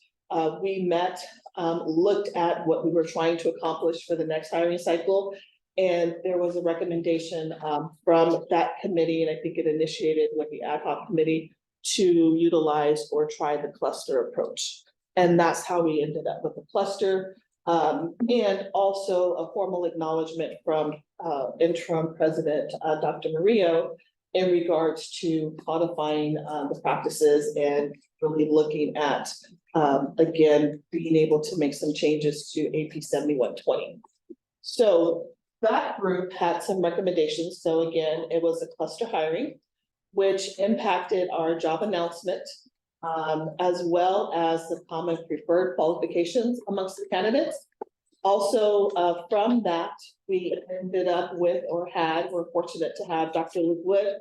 We met, looked at what we were trying to accomplish for the next hiring cycle. And there was a recommendation from that committee, and I think it initiated with the ad hoc committee to utilize or try the cluster approach. And that's how we ended up with the cluster. And also a formal acknowledgement from interim president, Dr. Murillo, in regards to codifying the practices and really looking at, again, being able to make some changes to AP 7120. So that group had some recommendations. So again, it was a cluster hiring, which impacted our job announcement, as well as the common preferred qualifications amongst the candidates. Also, from that, we ended up with, we're fortunate to have Dr. Luke Wood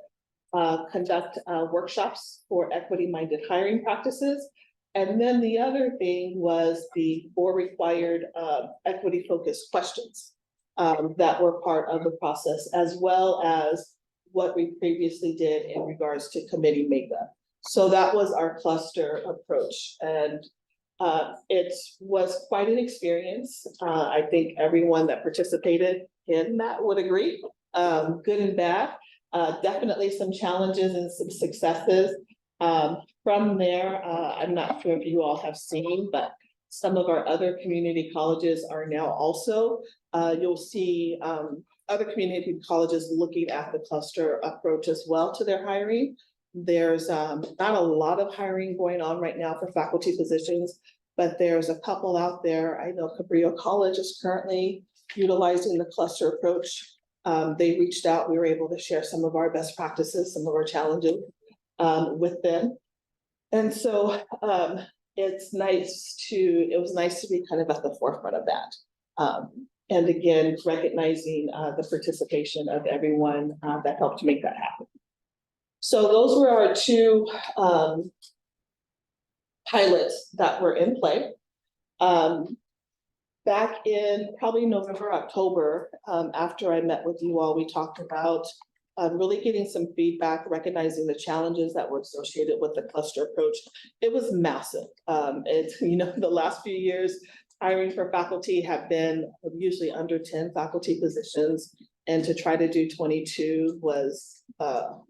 conduct workshops for equity-minded hiring practices. And then the other thing was the 4 required equity-focused questions that were part of the process, as well as what we previously did in regards to committee makeup. So that was our cluster approach, and it was quite an experience. I think everyone that participated in that would agree, good and bad. Definitely some challenges and some successes. From there, I'm not sure if you all have seen, but some of our other community colleges are now also, you'll see other community colleges looking at the cluster approach as well to their hiring. There's not a lot of hiring going on right now for faculty positions, but there's a couple out there. I know Cabrillo College is currently utilizing the cluster approach. They reached out, we were able to share some of our best practices, some of our challenges. with them. And so it was nice to be kind of at the forefront of that. And again, recognizing the participation of everyone that helped make that happen. So those were our two pilots that were in play. Back in probably November, October, after I met with you all, we talked about really getting some feedback, recognizing the challenges that were associated with the cluster approach. It was massive. It's, the last few years, hiring for faculty have been usually under 10 faculty positions, and to try to do 22 was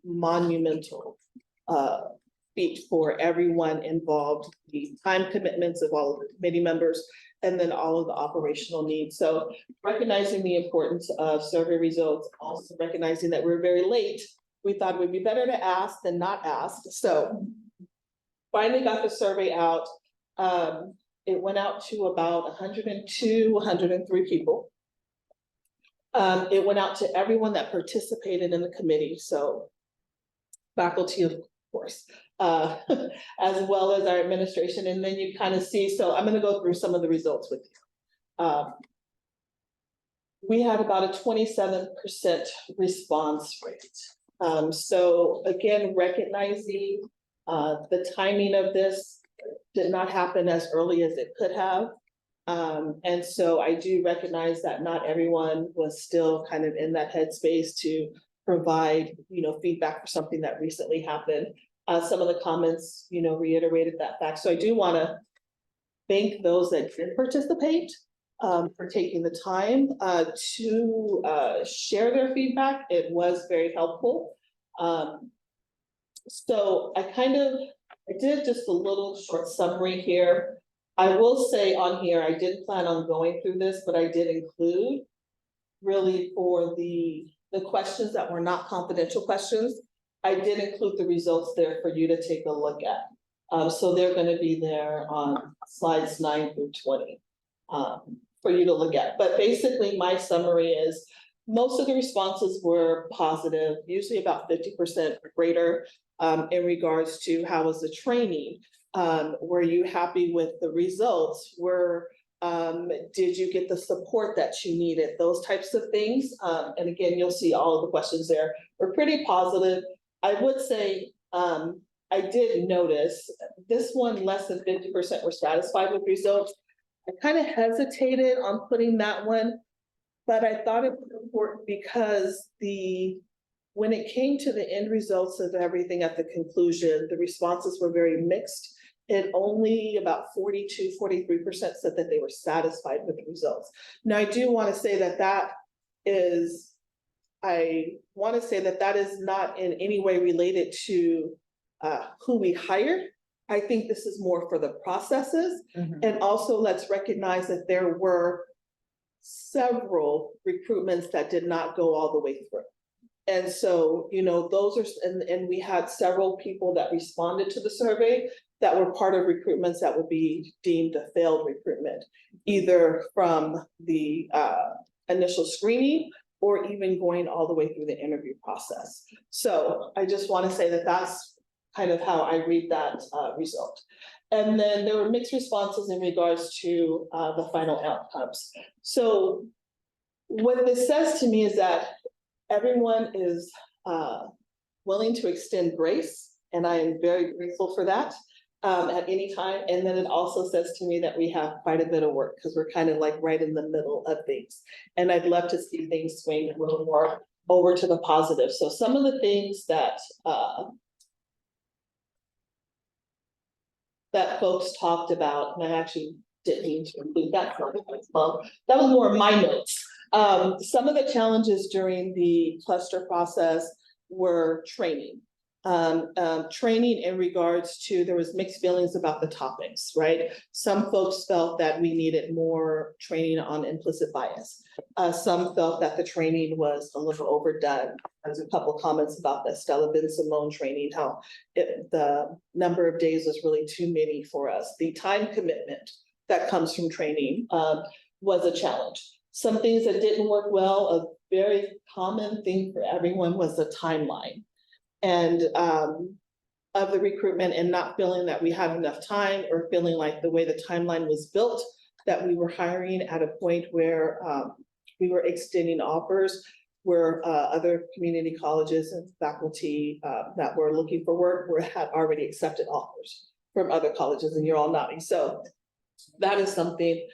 monumental feat for everyone involved, the time commitments of all of the committee members, and then all of the operational needs. So recognizing the importance of survey results, also recognizing that we're very late, we thought it would be better to ask than not ask. So finally got the survey out. It went out to about 102, 103 people. It went out to everyone that participated in the committee. So faculty, of course, as well as our administration. And then you kind of see, so I'm going to go through some of the results with you. We had about a 27% response rate. So again, recognizing the timing of this did not happen as early as it could have. And so I do recognize that not everyone was still kind of in that headspace to provide, feedback for something that recently happened. Some of the comments, reiterated that fact. So I do want to thank those that did participate for taking the time to share their feedback. It was very helpful. So I did just a little short summary here. I will say on here, I didn't plan on going through this, but I did include really for the questions that were not confidential questions. I did include the results there for you to take a look at. So they're going to be there on slides 9 through 20 for you to look at. But basically my summary is most of the responses were positive, usually about 50% or greater in regards to how was the training. Were you happy with the results? Did you get the support that you needed? Those types of things. And again, you'll see all of the questions there were pretty positive. I would say I did notice this one, less than 50% were satisfied with results. I kind of hesitated on putting that one, but I thought it was important because when it came to the end results of everything at the conclusion, the responses were very mixed. And only about 42, 43% said that they were satisfied with the results. Now, I do want to say that is not in any way related to who we hired. I think this is more for the processes. And also let's recognize that there were several recruitments that did not go all the way through. And so, those are, and we had several people that responded to the survey that were part of recruitments that would be deemed a failed recruitment, either from the initial screening or even going all the way through the interview process. So I just want to say that that's kind of how I read that result. And then there were mixed responses in regards to the final outcomes. So what this says to me is that everyone is willing to extend grace, and I am very grateful for that at any time. And then it also says to me that we have quite a bit of work because we're kind of like right in the middle of things. And I'd love to see things swing a little more over to the positive. So some of the things that folks talked about, and I actually didn't mean to include that part, that was more of my notes. Some of the challenges during the cluster process were training. Training in regards to, there was mixed feelings about the topics, right? Some folks felt that we needed more training on implicit bias. Some felt that the training was a little overdone. There's a couple of comments about the Stella Ben-Simone training, how the number of days was really too many for us. The time commitment that comes from training was a challenge. Some things that didn't work well, a very common thing for everyone was the timeline. And of the recruitment and not feeling that we had enough time or feeling like the way the timeline was built, that we were hiring at a point where we were extending offers where other community colleges and faculty that were looking for work had already accepted offers from other colleges, and you're all nodding. So that is something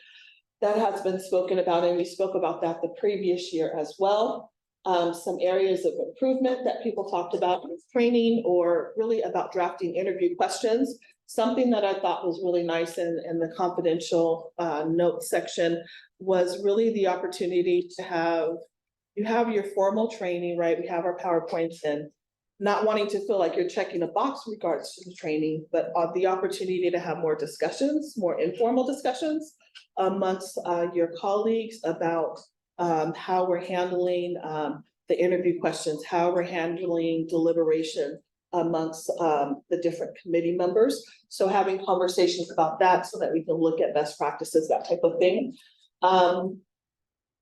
that has been spoken about, and we spoke about that the previous year as well. Some areas of improvement that people talked about with training or really about drafting interview questions. Something that I thought was really nice in the confidential notes section was really the opportunity to have, you have your formal training, right? We have our PowerPoints, and not wanting to feel like you're checking a box in regards to the training, but the opportunity to have more discussions, more informal discussions amongst your colleagues about how we're handling the interview questions, how we're handling deliberation amongst the different committee members. So having conversations about that so that we can look at best practices, that type of thing.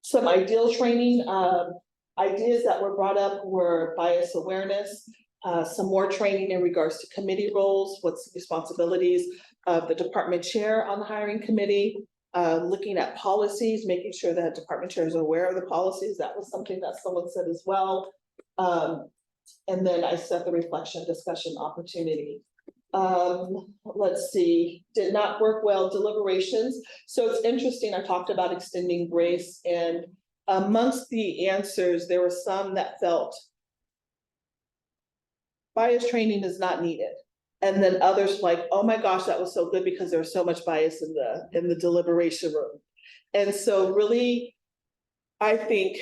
Some ideal training ideas that were brought up were bias awareness, some more training in regards to committee roles, what's the responsibilities of the department chair on the hiring committee, looking at policies, making sure that department chairs are aware of the policies. That was something that someone said as well. And then I set the reflection discussion opportunity. Let's see, did not work well, deliberations. So it's interesting, I talked about extending grace, and amongst the answers, there were some that felt bias training is not needed. And then others like, oh my gosh, that was so good because there was so much bias in the deliberation room. And so really, I think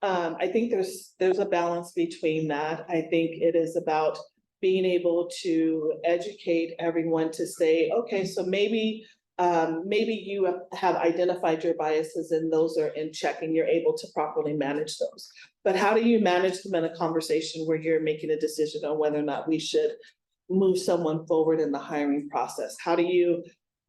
there's a balance between that. I think it is about being able to educate everyone to say, okay, so maybe you have identified your biases and those are in check and you're able to properly manage those. But how do you manage them in a conversation where you're making a decision on whether or not we should move someone forward in the hiring process? How do you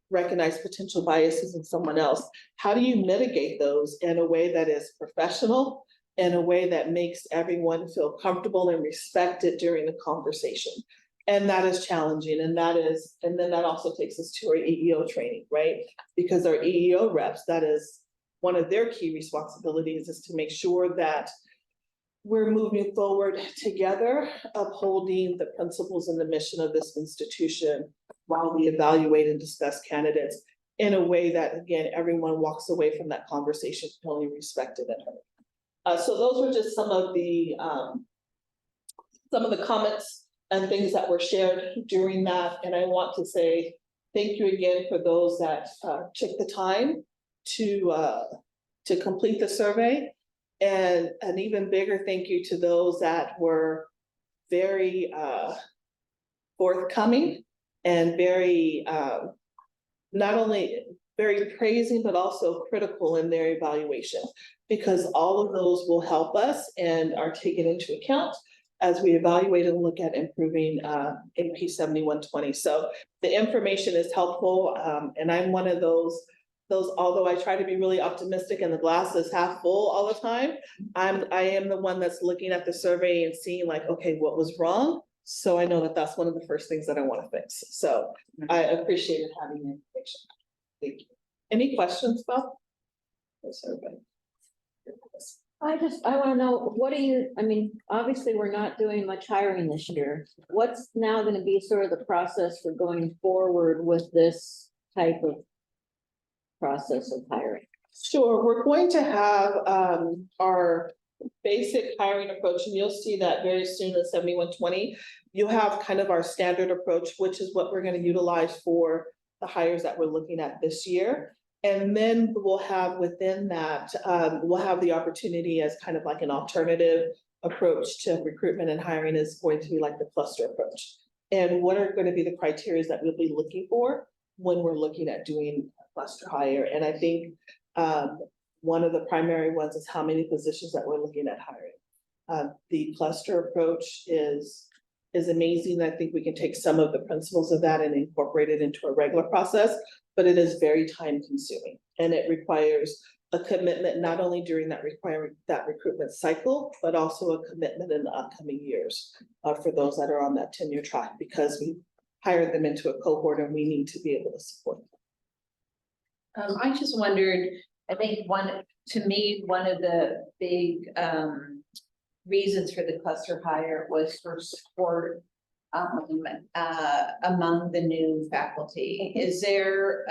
recognize potential biases in someone else? How do you mitigate those in a way that is professional, in a way that makes everyone feel comfortable and respected during the conversation? And that is challenging, and then that also takes us to our EEO training, right? Because our EEO reps, that is one of their key responsibilities, is to make sure that we're moving forward together, upholding the principles and the mission of this institution while we evaluate and discuss candidates in a way that, again, everyone walks away from that conversation feeling respected and heard. So those were just some of the comments and things that were shared during that. And I want to say thank you again for those that took the time to complete the survey. And an even bigger thank you to those that were very forthcoming and very, not only very praising, but also critical in their evaluation, because all of those will help us and are taken into account as we evaluate and look at improving AP 7120. So the information is helpful, and I'm one of those, although I try to be really optimistic and the glass is half full all the time, I am the one that's looking at the survey and seeing like, okay, what was wrong? So I know that that's one of the first things that I want to fix. So I appreciated having the information. Thank you. Any questions about the survey? I want to know, obviously, we're not doing much hiring this year. What's now going to be sort of the process for going forward with this type of process of hiring? Sure, we're going to have our basic hiring approach, and you'll see that very soon in 7120. You'll have kind of our standard approach, which is what we're going to utilize for the hires that we're looking at this year. And then we'll have within that, we'll have the opportunity as kind of like an alternative approach to recruitment and hiring is going to be like the cluster approach. And what are going to be the criteria that we'll be looking for when we're looking at doing a cluster hire? And I think one of the primary ones is how many positions that we're looking at hiring. The cluster approach is amazing. I think we can take some of the principles of that and incorporate it into a regular process, but it is very time consuming and it requires a commitment not only during that recruitment cycle, but also a commitment in the upcoming years for those that are on that tenure track, because we hired them into a cohort and we need to be able to support them. I just wondered, I think one of the big reasons for the cluster hire was for support among the new faculty. Is there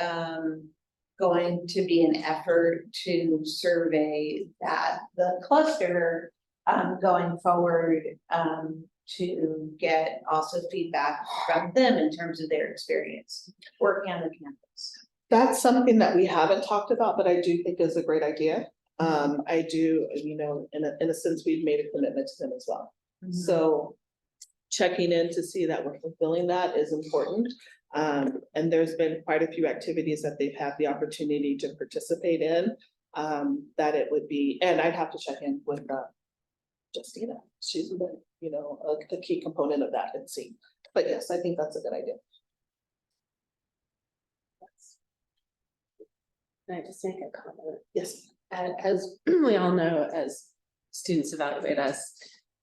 going to be an effort to survey the cluster going forward to get also feedback from them in terms of their experience working on the campus? That's something that we haven't talked about, but I do think is a great idea. I do, in a sense, we've made a commitment to them as well. So checking in to see that we're fulfilling that is important. And there's been quite a few activities that they've had the opportunity to participate in, that it would be, and I'd have to check in with Justina. She's been, a key component of that and see. But yes, I think that's a good idea. Can I just make a comment? Yes. As we all know, as students evaluate us,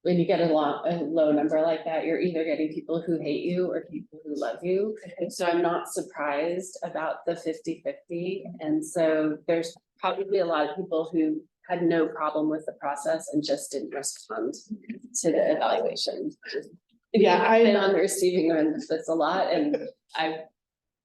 when you get a low number like that, you're either getting people who hate you or people who love you. And so I'm not surprised about the 50-50. And so there's probably a lot of people who had no problem with the process and just didn't respond to the evaluation. Yeah, I've been on the receiving end of this a lot, and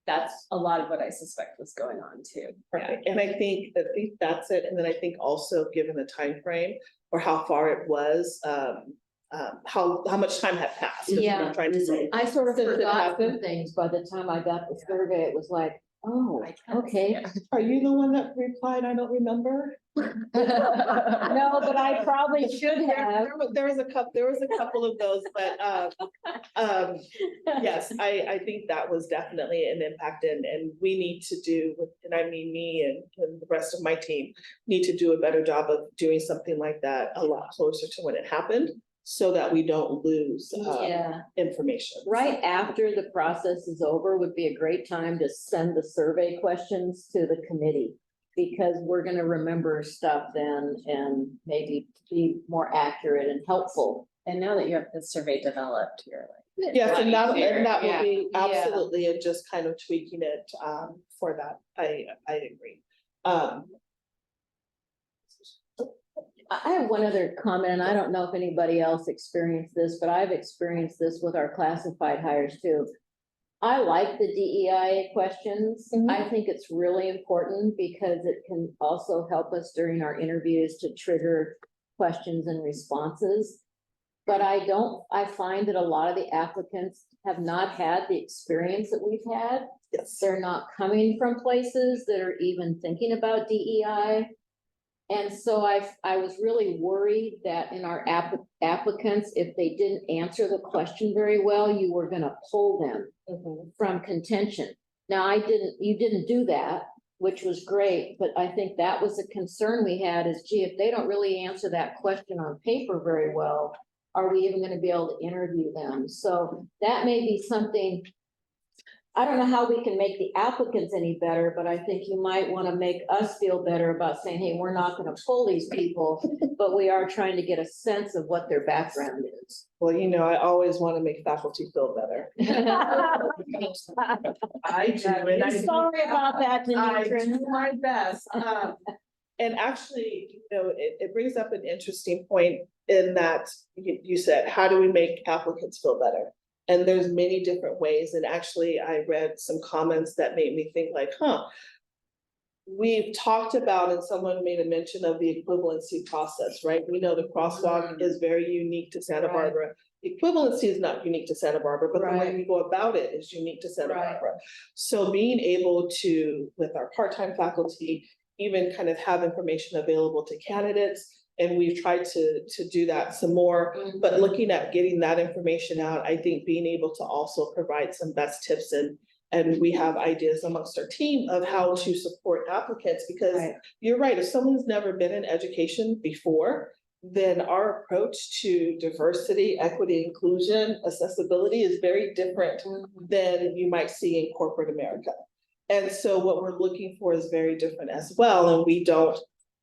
that's a lot of what I suspect was going on too. Perfect. And I think that's it. And then I think also given the time frame or how far it was, how much time had passed. is what I'm trying to say. I sort of Since it forgot some happened. things by the time I got the survey. It was like, oh, okay. Are you the one that replied, I don't remember? No, but I probably should have. There was a couple of those, but yes, I think that was definitely an impact, and we need to do, and I mean me and the rest of my team need to do a better job of doing something like that a lot closer to when it happened, so that we don't lose information. Right after the process is over would be a great time to send the survey questions to the committee, because we're gonna remember stuff then and maybe be more accurate and helpful. And now that you have the survey developed, you're like. Yes, and that will Yeah. be absolutely, and just kind of tweaking it for that. I agree. I have one other comment, and I don't know if anybody else experienced this, but I've experienced this with our classified hires too. I like the DEI questions. I think it's really important because it can also help us during our interviews to trigger questions and responses. But I find that a lot of the applicants have not had the experience that we've had. Yes. They're not coming from places that are even thinking about DEI. And so I was really worried that in our applicants, if they didn't answer the question very well, you were gonna pull them from contention. Now, you didn't do that, which was great, but I think that was a concern we had is, gee, if they don't really answer that question on paper very well, are we even gonna be able to interview them? So that may be something, I don't know how we can make the applicants any better, but I think you might want to make us feel better about saying, hey, we're not going to pull these people, but we are trying to get a sense of what their background is. Well, I always want to make faculty feel better. I do, and I Sorry about that, I Denise. do my best. And actually, it brings up an interesting point in that you said, how do we make applicants feel better? And there's many different ways. And actually, I read some comments that made me think like, we've talked about, and someone made a mention of the equivalency process, right? We know the crosswalk is very unique to Santa Barbara. Equivalency is not unique to Santa Barbara, but the way we go about it is unique to Santa Barbara. So being able to, with our part-time faculty, even kind of have information available to candidates. And we've tried to do that some more, but looking at getting that information out, I think being able to also provide some best tips and we have ideas amongst our team of how to support applicants, because you're right, if someone's never been in education before, then our approach to diversity, equity, inclusion, accessibility is very different than you might see in corporate America. And so what we're looking for is very different as well, and we don't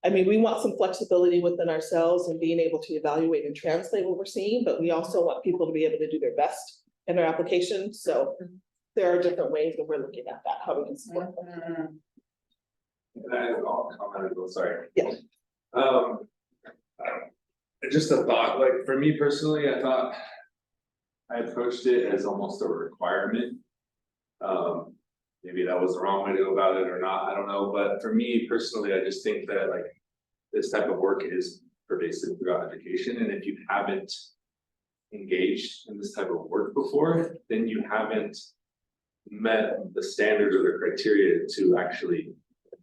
I mean, we want some flexibility within ourselves and being able to evaluate and translate what we're seeing, but we also want people to be able to do their best in their application, so there are different ways that we're looking at that, how we can support them. And I'll comment as well, sorry. Yeah. Just a thought, like, for me personally, I thought I approached it as almost a requirement. Maybe that was the wrong way to go about it or not, I don't know, but for me personally, I just think that like this type of work is pervasive throughout education, and if you haven't engaged in this type of work before, then you haven't met the standards or the criteria to actually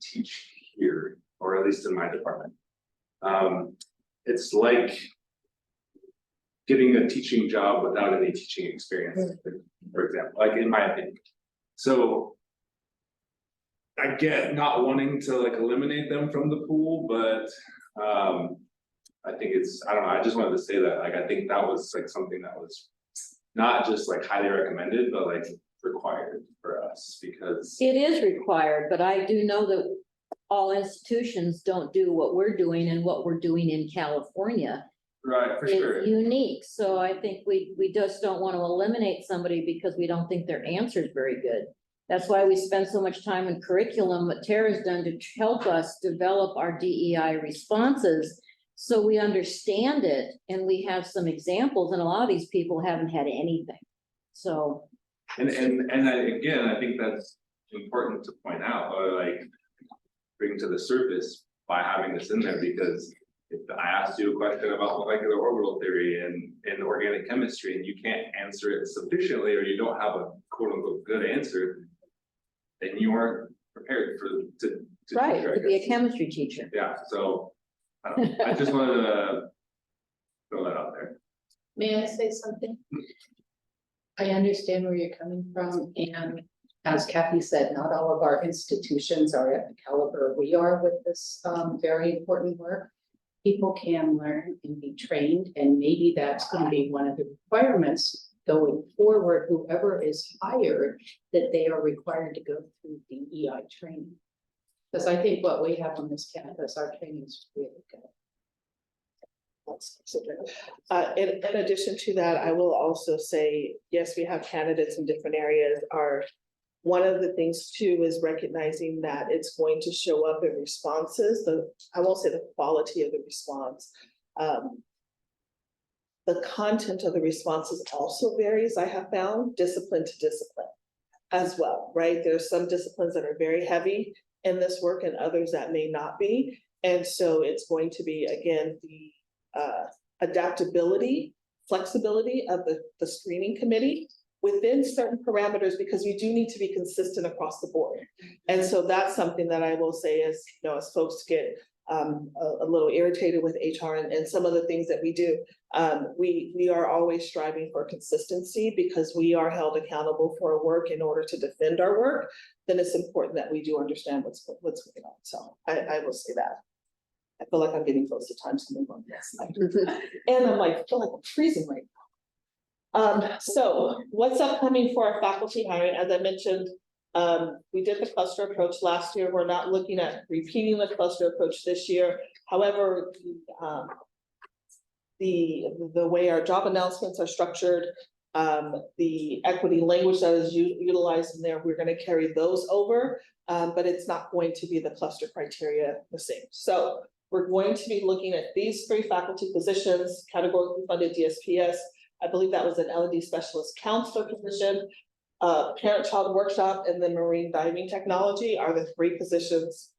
teach here, or at least in my department. It's like getting a teaching job without any teaching experience, for example, like in my opinion. So I get not wanting to like eliminate them from the pool, but I think it's, I don't know, I just wanted to say that, like, I think that was like something that was not just like highly recommended, but like required for us, because It is required, but I do know that all institutions don't do what we're doing, and what we're doing in California right, for sure. is unique. So I think we just don't want to eliminate somebody because we don't think their answer is very good. That's why we spend so much time in curriculum, what Tara's done to help us develop our DEI responses. So we understand it and we have some examples, and a lot of these people haven't had anything. So. And again, I think that's important to point out, or like bring to the surface by having this in there, because if I asked you a question about molecular orbital theory and organic chemistry, and you can't answer it sufficiently, or you don't have a quote unquote good answer, then you aren't prepared to Right, teach, I to be a guess. chemistry teacher. Yeah, so I just wanted to throw that out there. May I say something? I understand where you're coming from, and as Kathy said, not all of our institutions are at the caliber we are with this very important work. People can learn and be trained, and maybe that's going to be one of the requirements going forward, whoever is hired, that they are required to go through DEI training. Because I think what we have on this campus, our training is really good. In addition to that, I will also say, yes, we have candidates in different areas. One of the things too is recognizing that it's going to show up in responses. I won't say the quality of the response. The content of the responses also varies, I have found, discipline to discipline as well, right? There's some disciplines that are very heavy in this work and others that may not be. And so it's going to be, again, the adaptability, flexibility of the screening committee within certain parameters, because we do need to be consistent across the board. And so that's something that I will say is, you know, as folks get a little irritated with HR and some of the things that we do, we are always striving for consistency, because we are held accountable for our work in order to defend our work. Then it's important that we do understand what's going on. So I will say that. I feel like I'm getting close to time to move on this. And I'm like, I feel like I'm freezing right now. So what's upcoming for our faculty hiring? As I mentioned, we did the cluster approach last year. We're not looking at repeating the cluster approach this year. However, the way our job announcements are structured, the equity language that is utilized in there, we're going to carry those over, but it's not going to be the cluster criteria the same. So we're going to be looking at these 3 faculty positions, categorically funded DSPS. I believe that was an L&D specialist counselor position, parent-child workshop, and then marine diving technology are the 3 positions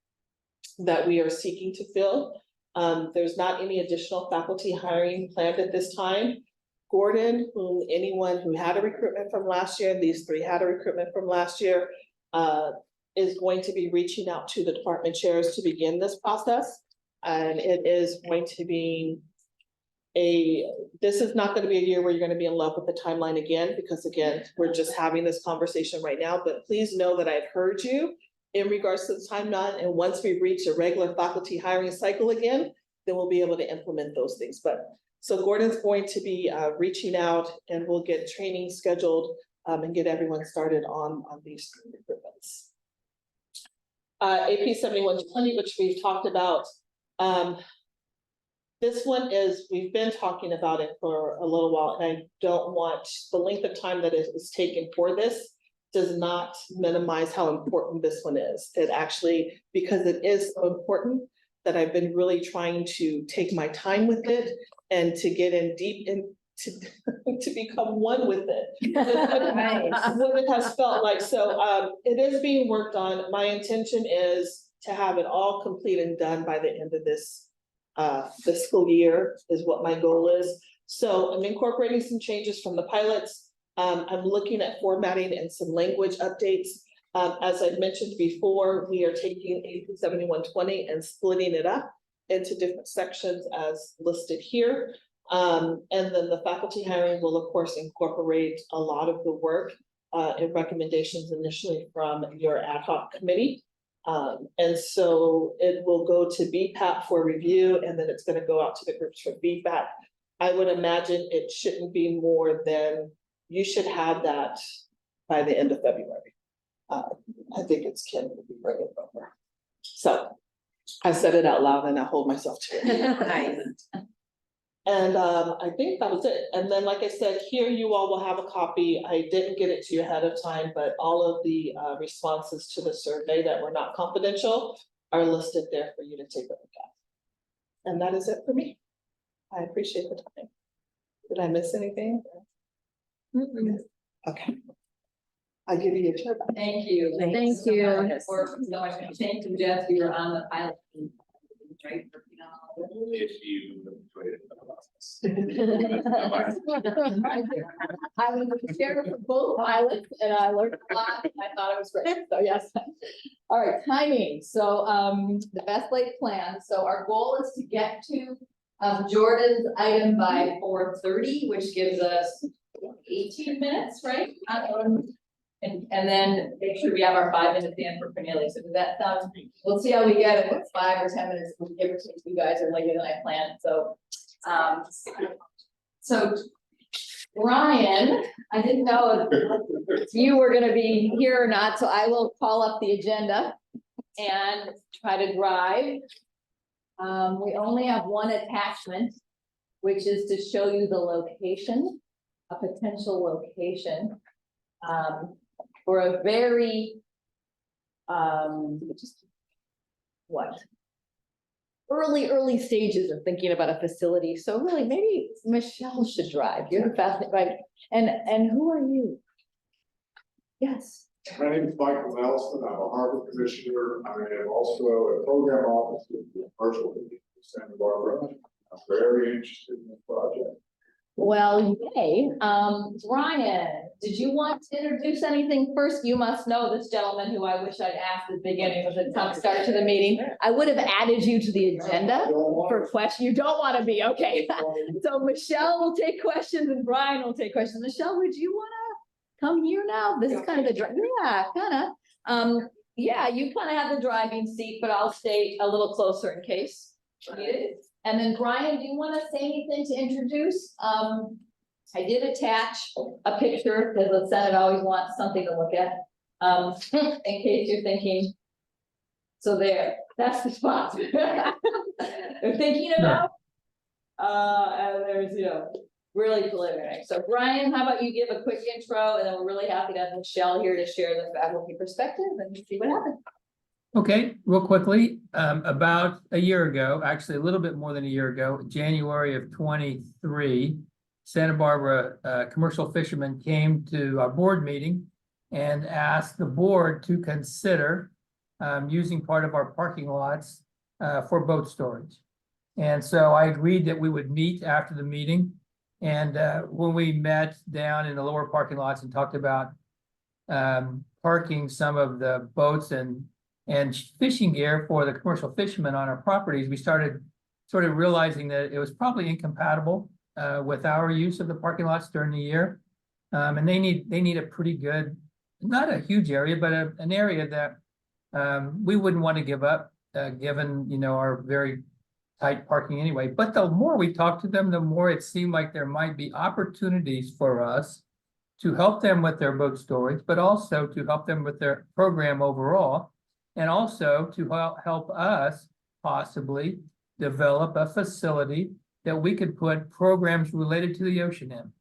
that we are seeking to fill. There's not any additional faculty hiring planned at this time. Gordon, anyone who had a recruitment from last year, these 3 had a recruitment from last year, is going to be reaching out to the department chairs to begin this process. And it is going to be this is not going to be a year where you're going to be in love with the timeline again, because again, we're just having this conversation right now, but please know that I've heard you in regards to the timeline. And once we reach a regular faculty hiring cycle again, then we'll be able to implement those things. But so Gordon's going to be reaching out, and we'll get training scheduled and get everyone started on these recruitments. AP 7120, which we've talked about This one is, we've been talking about it for a little while, and I don't want, the length of time that it is taken for this does not minimize how important this one is. It actually, because it is so important, that I've been really trying to take my time with it and to get in deep to become one with it. What it has felt like. So it is being worked on. My intention is to have it all complete and done by the end of this fiscal year is what my goal is. So I'm incorporating some changes from the pilots. I'm looking at formatting and some language updates. As I mentioned before, we are taking AP 7120 and splitting it up into different sections as listed here. And then the faculty hiring will of course incorporate a lot of the work and recommendations initially from your ad hoc committee. And so it will go to BPAP for review, and then it's going to go out to the groups for feedback. I would imagine it shouldn't be more than, you should have that by the end of February. I think it's Kim will be bringing it over. So I said it out loud and I hold myself to it. And I think that was it. And then, like I said, here you all will have a copy. I didn't get it to you ahead of time, but all of the responses to the survey that were not confidential are listed there for you to take a look at. And that is it for me. I appreciate the time. Did I miss anything? Okay. I'll give you a turn. Thank you. Thank you. For so much. Thank you, Jeff. You were on the pilot. Team. Right. If you enjoyed it. I was a chair for both pilots and I learned a lot. I thought it was great. So yes. All right, timing. So the best laid plan. So our goal is to get to Jordan's item by 4:30, which gives us 18 minutes, right? And then make sure we have our 5 minutes in for Cornelia. So does that sound, we'll see how we get it. If it's 5 or 10 minutes, we'll give or take. You guys are later than I planned. So Brian, I didn't know if you were gonna be here or not, so I will call up the agenda and try to drive. We only have one attachment, which is to show you the location, a potential location. For a very, early stages of thinking about a facility. So really, maybe Michelle should drive. You're the fast, right? And who are you? Yes. My name is Michael Nelson. I'm a Harvard commissioner. I am also a program officer with the commercial in Santa Barbara. I'm very interested in this project. Well, yay. Brian, did you want to introduce anything first? You must know this gentleman who I wish I'd asked at the beginning. It was a tough start to the meeting. I would have added you to the agenda for questions. You don't want to be, okay. So Michelle will take questions and Brian will take questions. Michelle, would you want to come here now? This is kind of the, yeah, kind of. Yeah, you kind of have the driving seat, but I'll stay a little closer in case needed. And then Brian, do you want to say anything to introduce? I did attach a picture because the Senate always wants something to look at. In case you're thinking. So there, that's the spot. They're thinking about. And there's, really preliminary. So Brian, how about you give a quick intro and then we're really happy to have Michelle here to share the faculty perspective and see what happens. Okay, real quickly, about a year ago, actually a little bit more than a year ago, January of 23, Santa Barbara commercial fishermen came to our board meeting and asked the board to consider using part of our parking lots for boat storage. And so I agreed that we would meet after the meeting. And when we met down in the lower parking lots and talked about parking some of the boats and fishing gear for the commercial fishermen on our properties, we started sort of realizing that it was probably incompatible with our use of the parking lots during the year. And they need a pretty good, not a huge area, but an area that we wouldn't want to give up, given, our very tight parking anyway. But the more we talked to them, the more it seemed like there might be opportunities for us to help them with their boat storage, but also to help them with their program overall. And also to help us possibly develop a facility that we could put programs related to the ocean in.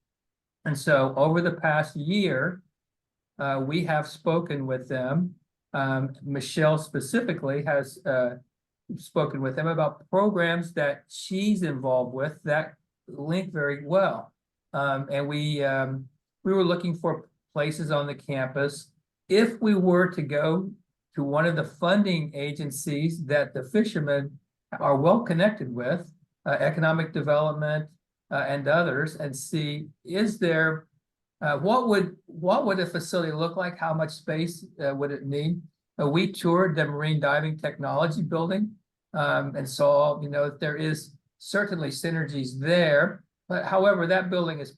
And so over the past year, we have spoken with them. Michelle specifically has spoken with them about programs that she's involved with that link very well. And we were looking for places on the campus. If we were to go to one of the funding agencies that the fishermen are well connected with, economic development and others, and see, is there, what would a facility look like? How much space would it need? We toured the Marine Diving Technology Building and saw, that there is certainly synergies there. But however, that building is,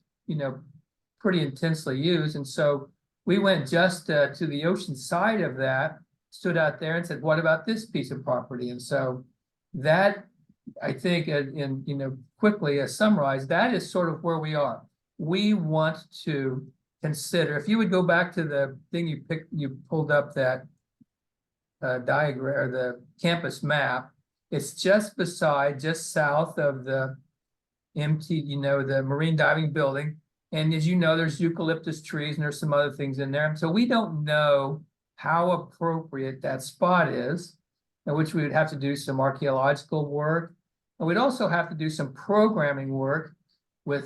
pretty intensely used. And so we went just to the ocean side of that, stood out there and said, what about this piece of property? And so that, I think, quickly summarize, that is sort of where we are. We want to consider, if you would go back to the thing you pulled up, that diagram or the campus map, it's just south of the the Marine Diving Building. And as you know, there's eucalyptus trees and there's some other things in there. So we don't know how appropriate that spot is, in which we would have to do some archaeological work. And we'd also have to do some programming work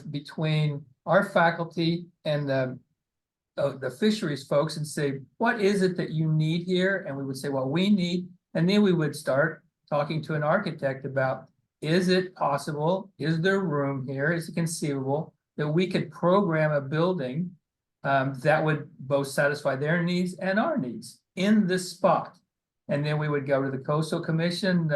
between our faculty and the fisheries folks and say, what is it that you need here? And we would say, well, we need, and then we would start talking to an architect about, is it possible? Is there room here? Is it conceivable that we could program a building that would both satisfy their needs and our needs in this spot? And then we would go to the Coastal Commission,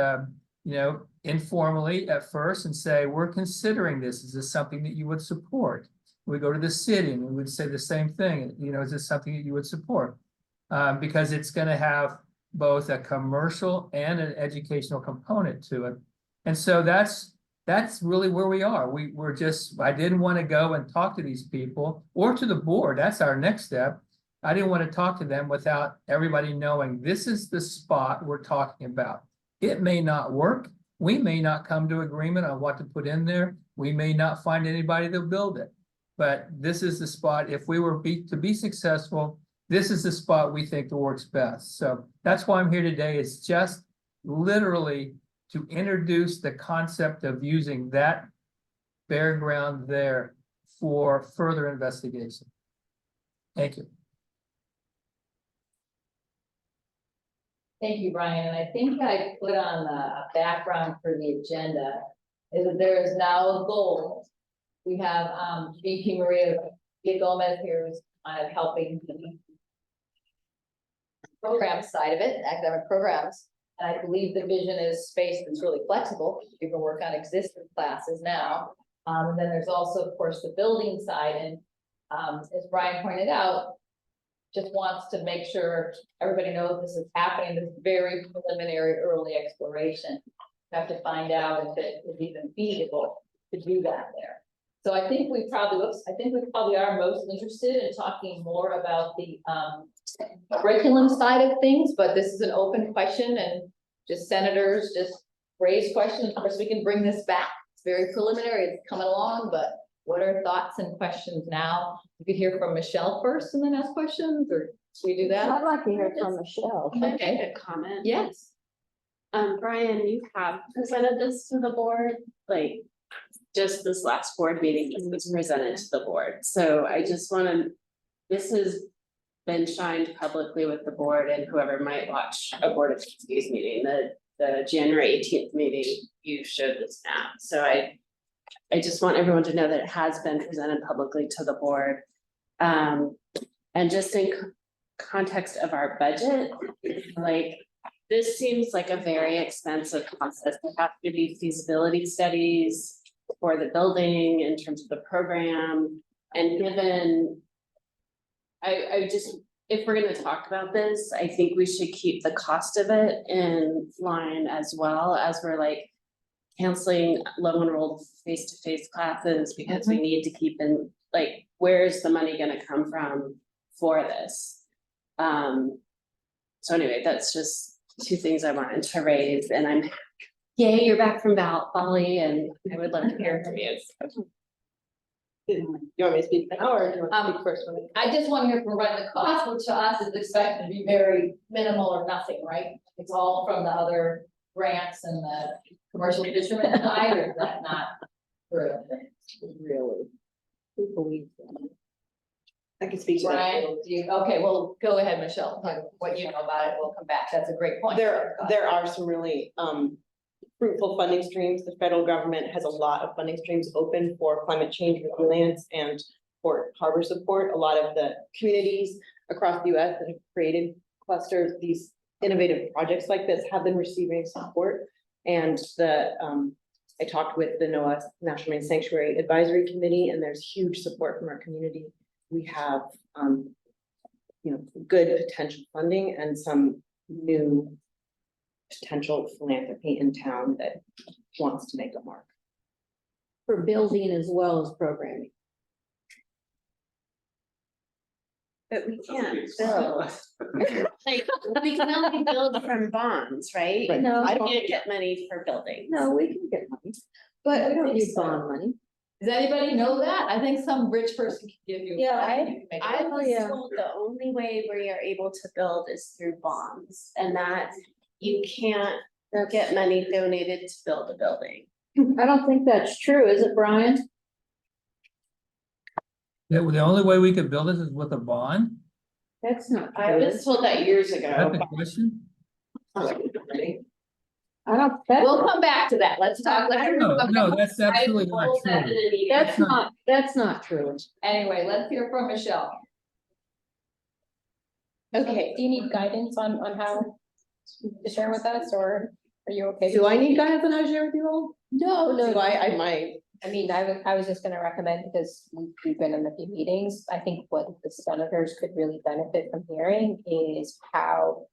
informally at first and say, we're considering this. Is this something that you would support? We go to the city and we would say the same thing. Is this something that you would support? Because it's going to have both a commercial and an educational component to it. And so that's really where we are. I didn't want to go and talk to these people or to the board. That's our next step. I didn't want to talk to them without everybody knowing this is the spot we're talking about. It may not work. We may not come to agreement on what to put in there. We may not find anybody to build it. But this is the spot, if we were to be successful, this is the spot we think that works best. So that's why I'm here today, is just literally to introduce the concept of using that bare ground there for further investigation. Thank you. Thank you, Brian. And I think I put on the background for the agenda is that there is now a goal. We have VP Maria Gomez here, who's kind of helping the program side of it, academic programs. And I believe the vision is space that's really flexible. You can work on existing classes now. And then there's also, of course, the building side. And as Brian pointed out, just wants to make sure everybody knows this is happening, this very preliminary early exploration. You have to find out if it is even feasible to do that there. So I think we probably are most interested in talking more about the curriculum side of things, but this is an open question and just senators just raise questions. Of course, we can bring this back. It's very preliminary, it's coming along, but what are thoughts and questions now? We could hear from Michelle first and then ask questions, or should we do that? I'd like to hear from Michelle. Can I make a comment? Yes. Brian, you have presented this to the board, like just this last board meeting, it was presented to the board. So I just this has been shined publicly with the board and whoever might watch a Board of Trustees meeting, the January 18th meeting, you showed this map. So I just want everyone to know that it has been presented publicly to the board. And just in context of our budget, like this seems like a very expensive process. There have to be feasibility studies for the building in terms of the program. And given, I just, if we're going to talk about this, I think we should keep the cost of it in line as well, as we're like canceling low enrolled face-to-face classes because we need to keep in, like, where's the money going to come from for this? So anyway, that's just two things I wanted to raise, and I'm Yay, you're back from Bali and I would love to hear from you. You want me to speak now or do you want to speak first? I just want to hear from Brenda, the cost, which to us is expected to be very minimal or nothing, right? It's all from the other grants and the commercial fishermen side, or is that not true? Really? Who believes that? I can speak to that. Brian, do you, okay, well, go ahead, Michelle, talk what you know about it, we'll come back, that's a great point. There are some really fruitful funding streams. The federal government has a lot of funding streams open for climate change resilience and Port Harbor support. A lot of the communities across the US that have created clusters, these innovative projects like this have been receiving support. And I talked with the NOAA National Marine Sanctuary Advisory Committee, and there's huge support from our community. We have, good potential funding and some new potential philanthropy in town that wants to make a mark. For building as well as programming. But we can't build. Like, we can only build from bonds, right? But no. I can't get money for building. No, we can get money, but we don't need bond money. Does anybody know that? I think some rich person can give you. Yeah, I was told the only way where you're able to build is through bonds, and that you can't get money donated to build a building. I don't think that's true, is it, Brian? The only way we could build this is with a bond? That's not I true. was told that years That's ago. the question? I don't, that's, We'll come back to that, let's talk. No, that's absolutely not true. that's not true. Anyway, let's hear from Michelle. Okay, do you need guidance on how to share with us, or are you okay? Do I need guidance on how to share with you all? No, Do I might. I mean, I was just gonna recommend, because we've been in a few meetings, I think what the senators could really benefit from hearing is how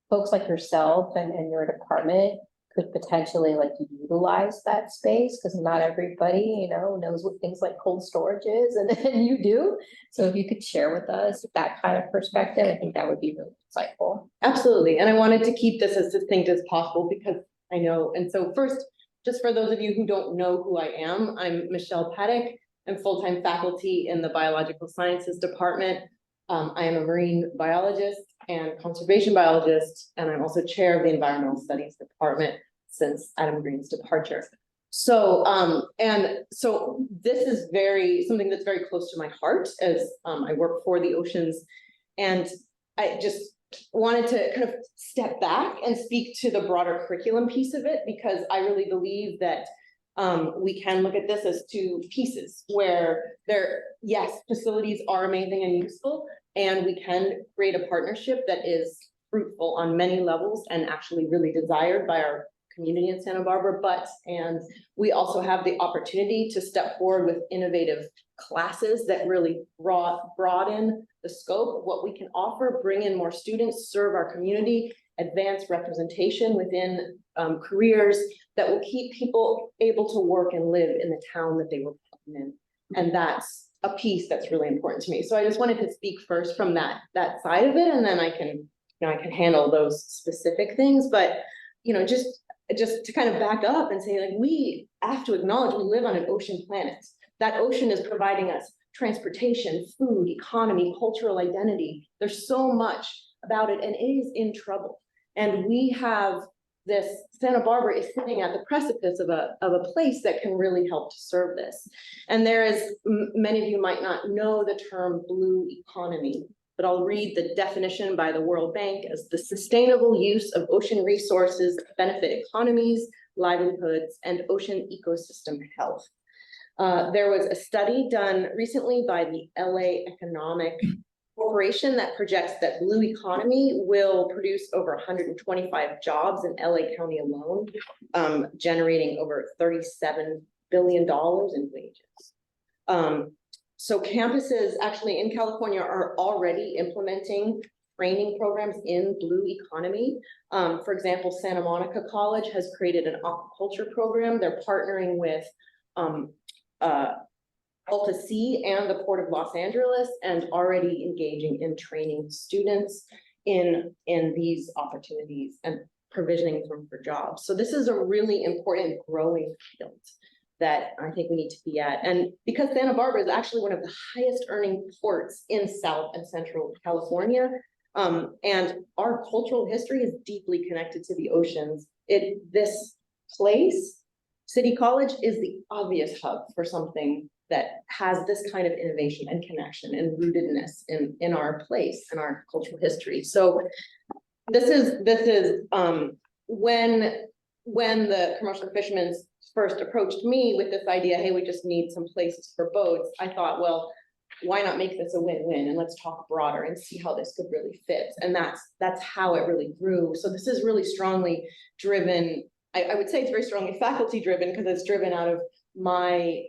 folks like yourself and your department could potentially like utilize that space, because not everybody, knows what things like cold storage is, and then you do. So if you could share with us that kind of perspective, I think that would be really insightful. Absolutely, and I wanted to keep this as succinct as possible because I know, and so first, just for those of you who don't know who I am, I'm Michelle Paddock. I'm full-time faculty in the Biological Sciences Department. I am a marine biologist and conservation biologist, and I'm also chair of the Environmental Studies Department since Adam Green's departure. So, this is something that's very close to my heart as I work for the oceans. And I just wanted to kind of step back and speak to the broader curriculum piece of it, because I really believe that we can look at this as two pieces where yes, facilities are amazing and useful, and we can create a partnership that is fruitful on many levels and actually really desired by our community in Santa Barbara, and we also have the opportunity to step forward with innovative classes that really broaden the scope of what we can offer, bring in more students, serve our community, advance representation within careers that will keep people able to work and live in the town that they were born in. And that's a piece that's really important to me. So I just wanted to speak first from that side of it, and then I can handle those specific things. But just to kind of back up and say, like, we have to acknowledge we live on an ocean planet. That ocean is providing us transportation, food, economy, cultural identity. There's so much about it, and it is in trouble. And we have Santa Barbara is sitting at the precipice of a place that can really help to serve this. And there is, many of you might not know the term blue economy, but I'll read the definition by the World Bank as the sustainable use of ocean resources that benefit economies, livelihoods, and ocean ecosystem health. There was a study done recently by the LA Economic Corporation that projects that blue economy will produce over 125 jobs in LA County alone, generating over $37 billion in wages. So campuses actually in California are already implementing training programs in blue economy. For example, Santa Monica College has created an aquaculture program. They're partnering with Alta Sea and the Port of Los Angeles, and already engaging in training students in these opportunities. And provisioning for jobs. So this is a really important growing field that I think we need to be at. And because Santa Barbara is actually one of the highest earning ports in South and Central California, and our cultural history is deeply connected to the oceans. This place, City College, is the obvious hub for something that has this kind of innovation and connection and rootedness in our place and our cultural history. So this is when the commercial fishermen first approached me with this idea, hey, we just need some places for boats. I thought, well, why not make this a win-win, and let's talk broader and see how this could really fit. And that's how it really grew. So this is really strongly driven. I would say it's very strongly faculty driven, because it's driven out of my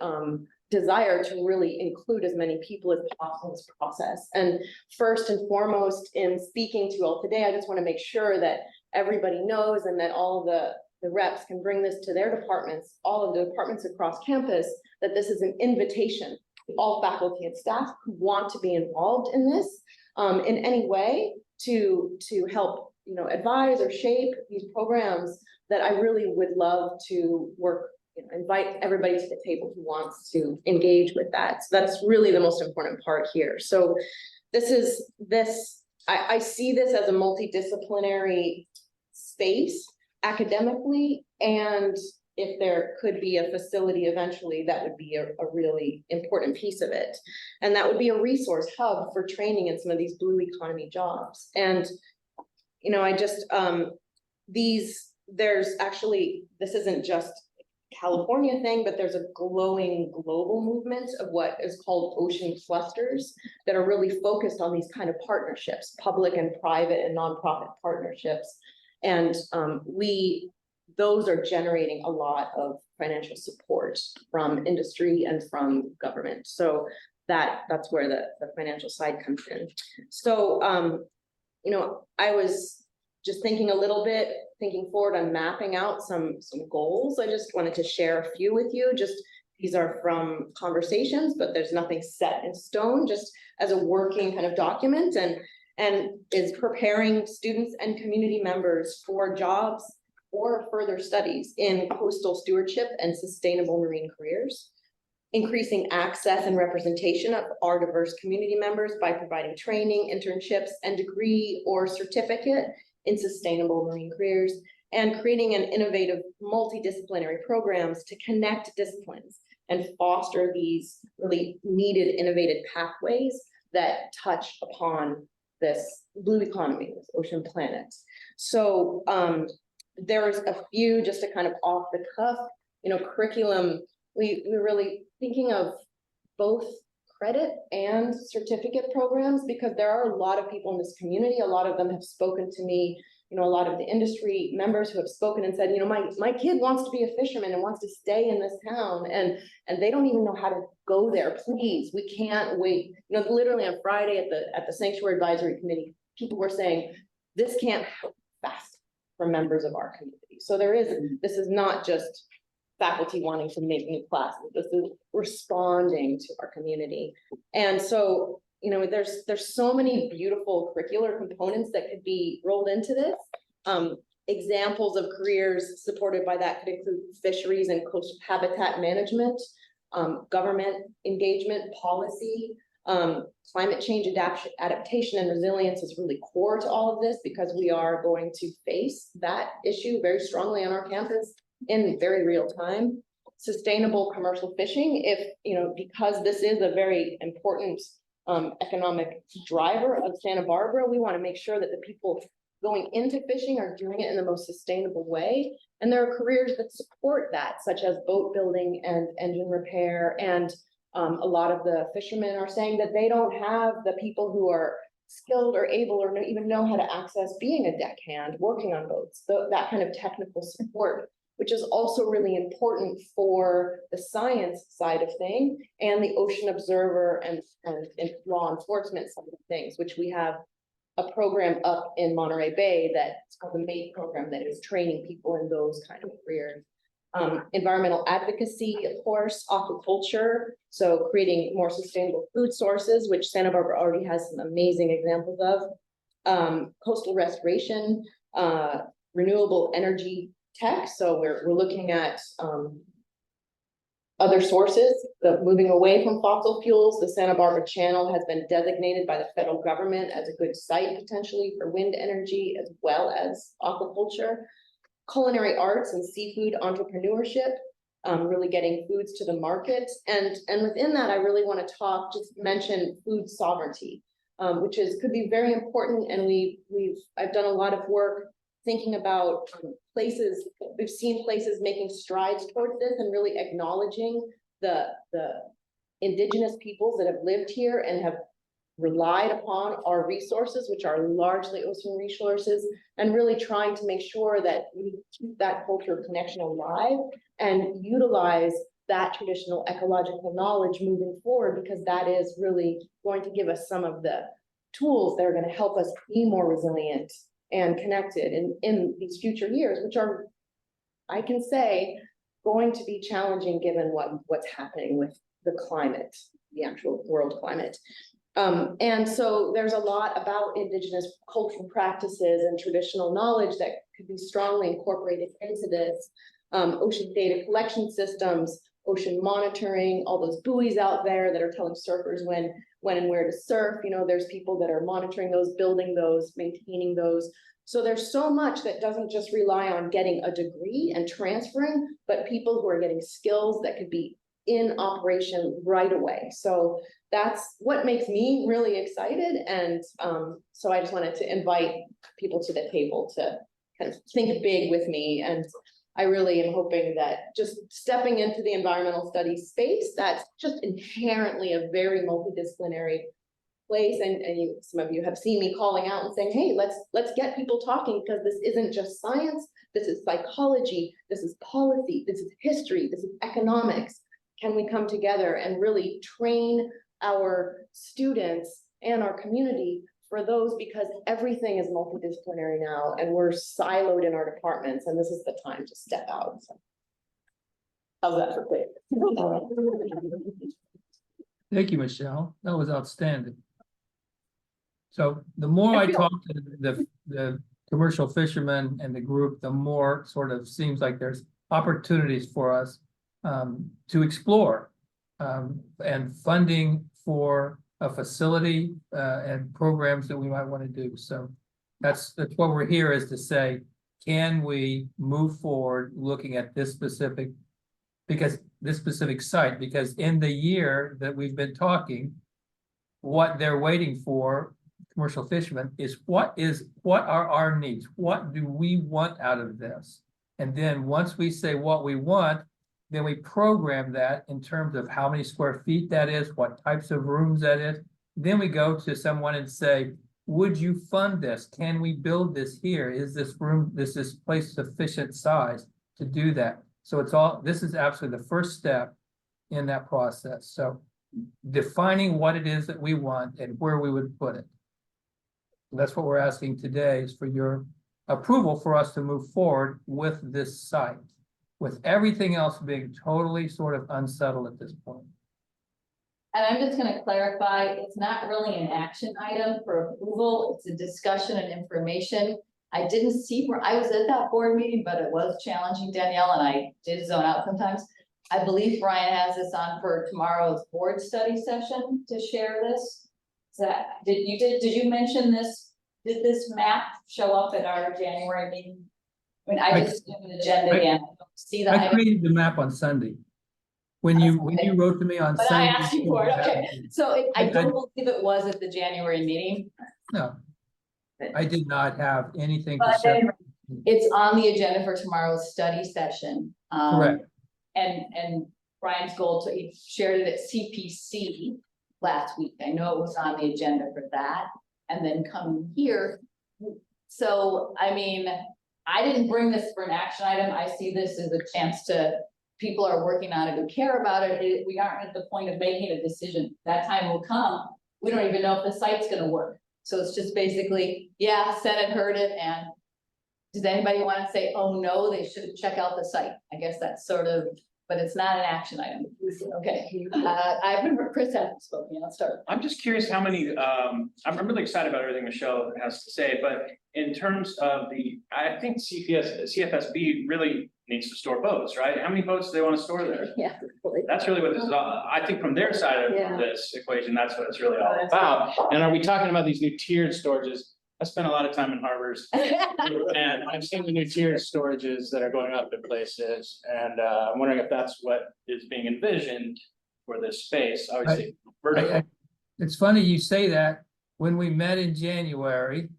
desire to really include as many people as possible in this process. And first and foremost, in speaking to you all today, I just want to make sure that everybody knows, and that all the reps can bring this to their departments, all of the departments across campus, that this is an invitation to all faculty and staff who want to be involved in this in any way to help, advise or shape these programs, that I really would love to work, invite everybody to the table who wants to engage with that. So that's really the most important part here. So I see this as a multidisciplinary space academically, and if there could be a facility eventually, that would be a really important piece of it. And that would be a resource hub for training in some of these blue economy jobs. And, I just, there's actually, this isn't just California thing, but there's a growing global movement of what is called ocean clusters that are really focused on these kind of partnerships, public and private and nonprofit partnerships. And those are generating a lot of financial support from industry and from government. So that's where the financial side comes in. So, I was just thinking forward on mapping out some goals. I just wanted to share a few with you. These are from conversations, but there's nothing set in stone, just as a working kind of document, and is preparing students and community members for jobs or further studies in coastal stewardship and sustainable marine careers, increasing access and representation of our diverse community members by providing training, internships, and degree or certificate in sustainable marine careers, and creating an innovative multidisciplinary programs to connect disciplines and foster these really needed innovative pathways that touch upon this blue economy, this ocean planet. So there's a few, just to kind of off the cuff, curriculum, we're really thinking of both credit and certificate programs, because there are a lot of people in this community. A lot of them have spoken to me, a lot of the industry members who have spoken and said, my kid wants to be a fisherman and wants to stay in this town, and they don't even know how to go there. Please, we can't wait. Literally on Friday at the Sanctuary Advisory Committee, people were saying, this can't happen fast for members of our community. So this is not just faculty wanting to make new classes. This is responding to our community. And so, there's so many beautiful curricular components that could be rolled into this. Examples of careers supported by that could include fisheries and coastal habitat management, government engagement, policy, climate change adaptation and resilience is really core to all of this, because we are going to face that issue very strongly on our campus in very real time. Sustainable commercial fishing, because this is a very important economic driver of Santa Barbara, we want to make sure that the people going into fishing are doing it in the most sustainable way. And there are careers that support that, such as boat building and engine repair. And a lot of the fishermen are saying that they don't have the people who are skilled or able or even know how to access being a deckhand working on boats, that kind of technical support, which is also really important for the science side of thing and the ocean observer and law enforcement side of things, which we have a program up in Monterey Bay that's called the MATE program that is training people in those kind of careers. Environmental advocacy, of course, aquaculture, so creating more sustainable food sources, which Santa Barbara already has some amazing examples of. Coastal restoration, renewable energy tech, so we're looking at, other sources, moving away from fossil fuels. The Santa Barbara Channel has been designated by the federal government as a good site potentially for wind energy as well as aquaculture. Culinary arts and seafood entrepreneurship, really getting foods to the market. And within that, I really want to just mention food sovereignty, which could be very important. And I've done a lot of work thinking about places, we've seen places making strides towards this and really acknowledging the indigenous peoples that have lived here and have relied upon our resources, which are largely ocean resources, and really trying to make sure that we keep that culture connection alive and utilize that traditional ecological knowledge moving forward, because that is really going to give us some of the tools that are going to help us be more resilient and connected in these future years, which are, I can say, going to be challenging given what's happening with the climate, the actual world climate. And so there's a lot about indigenous cultural practices and traditional knowledge that could be strongly incorporated into this. Ocean data collection systems, ocean monitoring, all those buoys out there that are telling surfers when and where to surf. You know, there's people that are monitoring those, building those, maintaining those. So there's so much that doesn't just rely on getting a degree and transferring, but people who are getting skills that could be in operation right away. So that's what makes me really excited. And so I just wanted to invite people to the table to kind of think big with me. And I really am hoping that just stepping into the environmental studies space, that's just inherently a very multidisciplinary place. And some of you have seen me calling out and saying, hey, let's get people talking, because this isn't just science, this is psychology, this is policy, this is history, this is economics. Can we come together and really train our students and our community for those, because everything is multidisciplinary now and we're siloed in our departments, and this is the time to step out. So, how's that for quick? Thank you, Michelle. That was outstanding. So the more I talk to the commercial fishermen and the group, the more sort of seems like there's opportunities for us to explore and funding for a facility and programs that we might want to do. So that's what we're here, is to say, can we move forward looking at this specific site? Because in the year that we've been talking, what they're waiting for, commercial fishermen, is what are our needs? What do we want out of this? And then once we say what we want, then we program that in terms of how many square feet that is, what types of rooms that is. Then we go to someone and say, would you fund this? Can we build this here? Is this place sufficient size to do that? So this is absolutely the first step in that process. So defining what it is that we want and where we would put it. That's what we're asking today, is for your approval for us to move forward with this site, with everything else being totally sort of unsettled at this point. And I'm just gonna clarify, it's not really an action item for approval, it's a discussion and information. I didn't see where I was at that board meeting, but it was challenging, Danielle, and I did zone out sometimes. I believe Brian has this on for tomorrow's board study session to share this. Did you mention this? Did this map show up at our January meeting? I mean, I just have an agenda again. I don't see the I item. created the map on Sunday. When you wrote to me on But Sunday. I asked you for it, okay. So I don't believe it was at the January meeting. No, I did not have anything to But share. then it's on the agenda for tomorrow's study session. Correct. And Brian's goal he shared it at CPC last week. I know it was on the agenda for that, and then coming here. So, I mean, I didn't bring this for an action item. I see this as a chance people are working on it who care about it. We aren't at the point of making a decision. That time will come. We don't even know if the site's gonna work. So it's just basically, yeah, Senate heard it, and does anybody want to say, oh no, they should check out the site? I guess that's sort of but it's not an action item. Okay, Chris hasn't spoken, I'll start. I'm just curious how many, I'm really excited about everything Michelle has to say, but in terms of I think CFSB really needs to store boats, right? How many boats do they want to store there? Yeah. That's really what this is, I think from their side Yeah. of this equation, that's what it's really all about. And are we talking about these new tiered storages? I spent a lot of time in harbors and I've seen the new tiered storages that are going up in places. And I'm wondering if that's what is being envisioned for this space, obviously vertical. It's funny you say that. When we met in January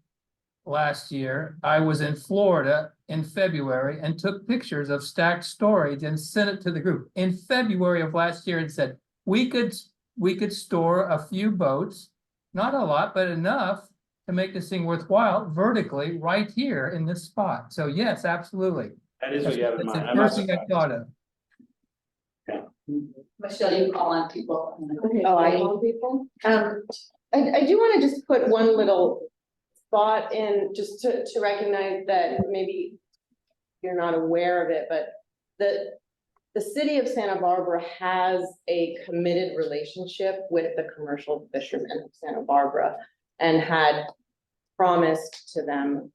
last year, I was in Florida in February and took pictures of stacked storage and sent it to the group in February of last year and said, we could store a few boats, not a lot, but enough to make this thing worthwhile vertically right here in this spot. So yes, absolutely. That is what you have in That's mind. the I'm not first thing I surprised. thought of. Michelle, you call on people. Oh, I call people? I do want to just put one little thought in, just to recognize that maybe you're not aware of it, but the city of Santa Barbara has a committed relationship with the commercial fishermen of Santa Barbara and had promised to them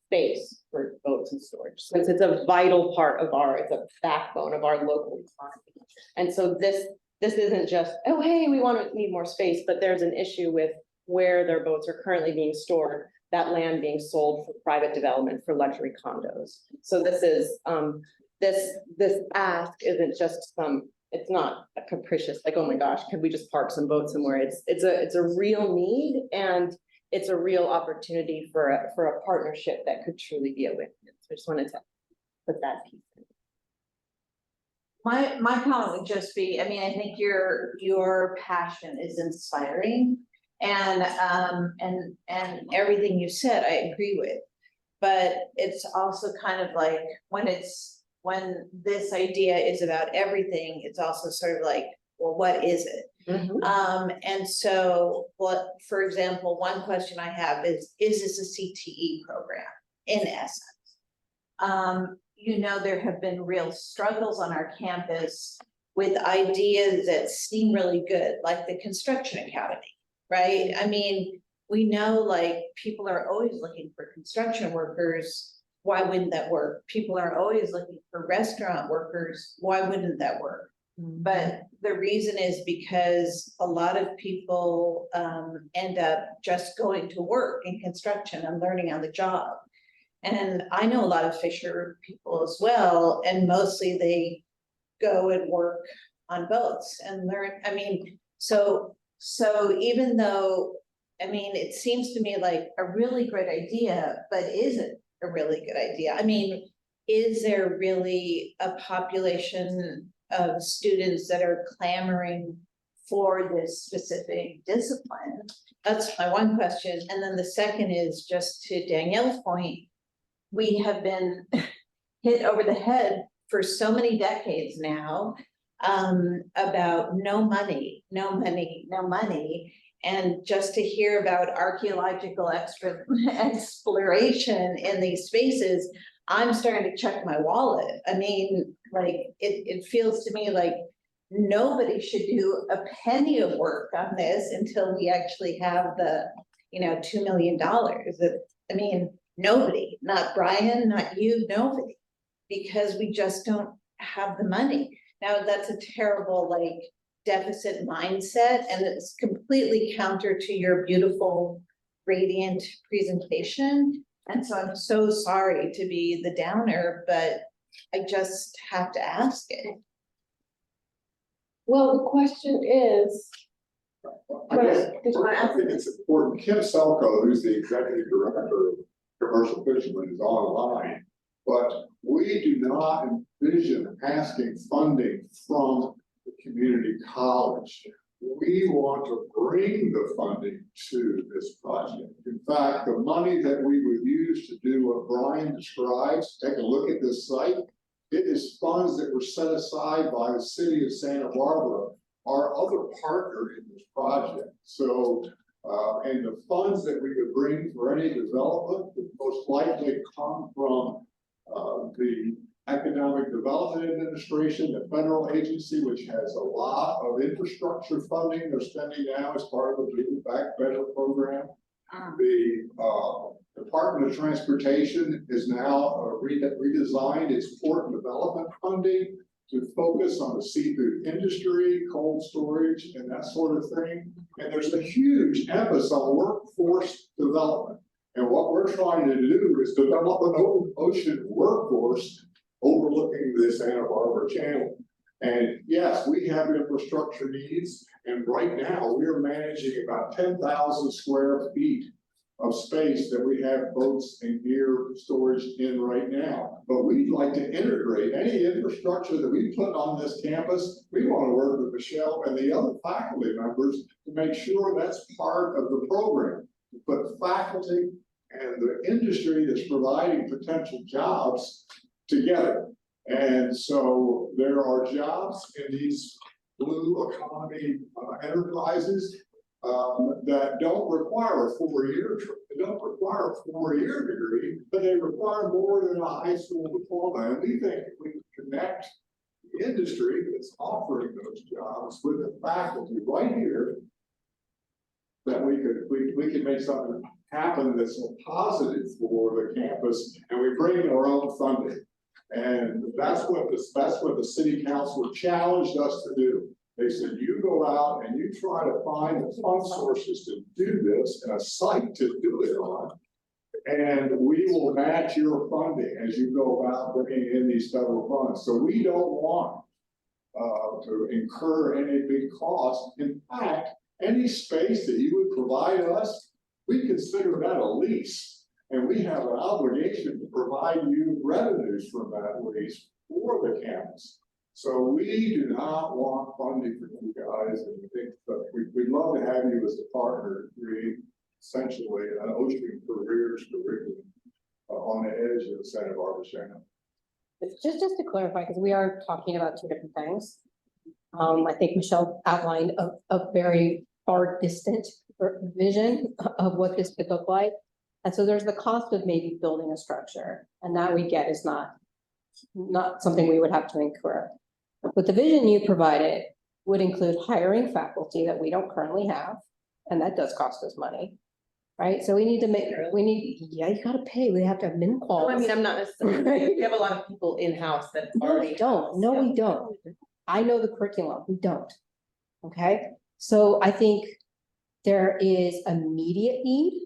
space for boats and storage, since it's a vital part of it's a backbone of our local economy. And so this isn't just, oh, hey, we need more space, but there's an issue with where their boats are currently being stored, that land being sold for private development for luxury condos. So this is, this ask isn't just it's not a capricious, like, oh my gosh, could we just park some boats somewhere? It's a real need, and it's a real opportunity for a partnership that could truly be a win-win. So I just wanted to put that piece in. My comment would just be, I mean, I think your passion is inspiring, and everything you said, I agree with. But it's also kind of like when this idea is about everything, it's also sort of like, well, what is it? And so for example, one question I have is this a CTE program in essence? You know, there have been real struggles on our campus with ideas that seem really good, like the construction academy, right? I mean, we know like people are always looking for construction workers. Why wouldn't that work? People are always looking for restaurant workers. Why wouldn't that work? But the reason is because a lot of people end up just going to work in construction and learning on the job. And I know a lot of fisher people as well, and mostly they go and work on boats and learn. I mean, so even though, I mean, it seems to me like a really great idea, but is it a really good idea? I mean, is there really a population of students that are clamoring for this specific discipline? That's my one question. And then the second is just to Danielle's point, we have been hit over the head for so many decades now about no money. And just to hear about archaeological exploration in these spaces, I'm starting to check my wallet. I mean, like, it feels to me like nobody should do a penny of work on this until we actually have the, $2 million. I mean, nobody, not Brian, not you, nobody, because we just don't have the money. Now, that's a terrible, deficit mindset, and it's completely counter to your beautiful, radiant presentation. And so I'm so sorry to be the downer, but I just have to ask it. Well, the question is. I think it's important. Kim Selko, who's the executive director of Commercial Fishermen, is online, but we do not envision asking funding from the community college. We want to bring the funding to this project. In fact, the money that we would use to do what Brian describes, take a look at this site, it is funds that were set aside by the city of Santa Barbara, our other partner in this project. So, and the funds that we could bring for any development would most likely come from the Economic Development Administration, the federal agency, which has a lot of infrastructure funding they're spending now as part of the Build Back Better program. The Department of Transportation is now redesigned its port and development funding to focus on the seafood industry, cold storage, and that sort of thing. And there's a huge emphasis on workforce development. And what we're trying to do is develop an ocean workforce overlooking the Santa Barbara Channel. And yes, we have infrastructure needs. And right now we are managing about 10,000 square feet of space that we have boats and gear storage in right now. But we'd like to integrate any infrastructure that we put on this campus. We want to work with Michelle and the other faculty members to make sure that's part of the program. To put faculty and the industry that's providing potential jobs together. And so there are jobs in these blue economy enterprises that don't require a four-year degree, but they require more than a high school diploma. And we think if we connect the industry that's offering those jobs with the faculty right here, that we could make something happen that's positive for the campus, and we bring our own funding. And that's what the city council challenged us to do. They said, you go out and you try to find the fund sources to do this and a site to do it on. And we will match your funding as you go about bringing in these federal funds. So we don't want to incur any big cost. In fact, any space that you would provide us, we consider that a lease. And we have an obligation to provide you revenues from that lease for the campus. So we do not want funding for you guys, and we think that we'd love to have you as a partner to create essentially an ocean careers curriculum on the edge of the Santa Barbara Channel. Just to clarify, because we are talking about two different things. I think Michelle outlined a very far distant vision of what this could look like. And so there's the cost of maybe building a structure, and that we get is not something we would have to incur. But the vision you provided would include hiring faculty that we don't currently have, and that does cost us money, right? So you gotta pay, we have to have minimum No, quality. I mean, I'm not necessarily, we have a lot of people in-house that No, already. we don't, no, we don't. I know the curriculum, we don't. Okay, so I think there is immediate need,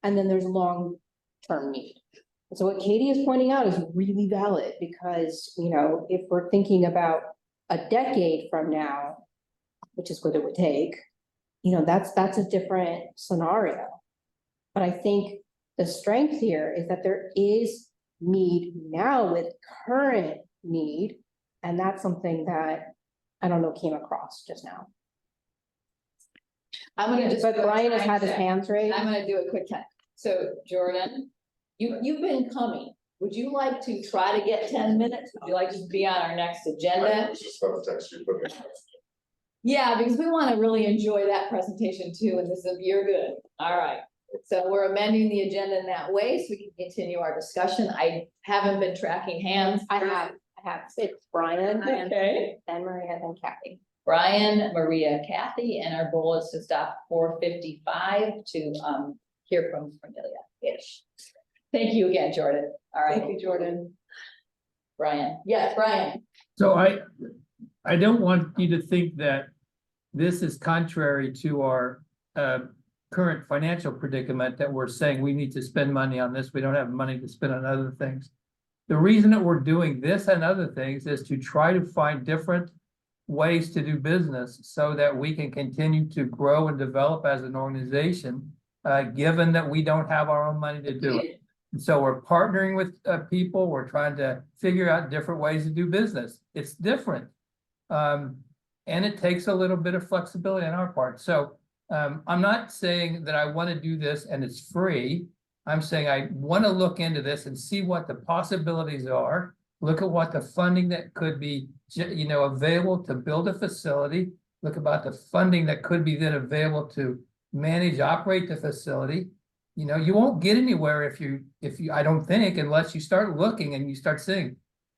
and then there's long-term need. So what Katie is pointing out is really valid, because, if we're thinking about a decade from now, which is what it would take, that's a different scenario. But I think the strength here is that there is need now with current need, and that's something that I don't know came across just now. I'm gonna just. But do a Brian has time had his check. hands raised. I'm gonna do a quick time. So Jordan, you've been coming. Would you like to try to get 10 minutes? Would you like to be on our next I agenda? was just about to text you, but. Yeah, because we want to really enjoy that presentation too, and this is, you're good. All right. So we're amending the agenda in that way so we can continue our discussion. I haven't been tracking hands. I have, it's Brian, Okay. then Maria, then Kathy. Brian, Maria, Kathy, and our goal is to stop 4:55 to hear from Cornelia-ish. Thank you again, Jordan. All right. Thank you, Jordan. Brian. Yes, Brian. So I don't want you to think that this is contrary to our current financial predicament, that we're saying we need to spend money on this. We don't have money to spend on other things. The reason that we're doing this and other things is to try to find different ways to do business so that we can continue to grow and develop as an organization, given that we don't have our own money to do it. And so we're partnering with people. We're trying to figure out different ways to do business. It's different. And it takes a little bit of flexibility on our part. So I'm not saying that I want to do this and it's free. I'm saying I want to look into this and see what the possibilities are. Look at what the funding that could be, available to build a facility. Look about the funding that could be then available to manage, operate the facility. You won't get anywhere if you, I don't think, unless you start looking and you start seeing,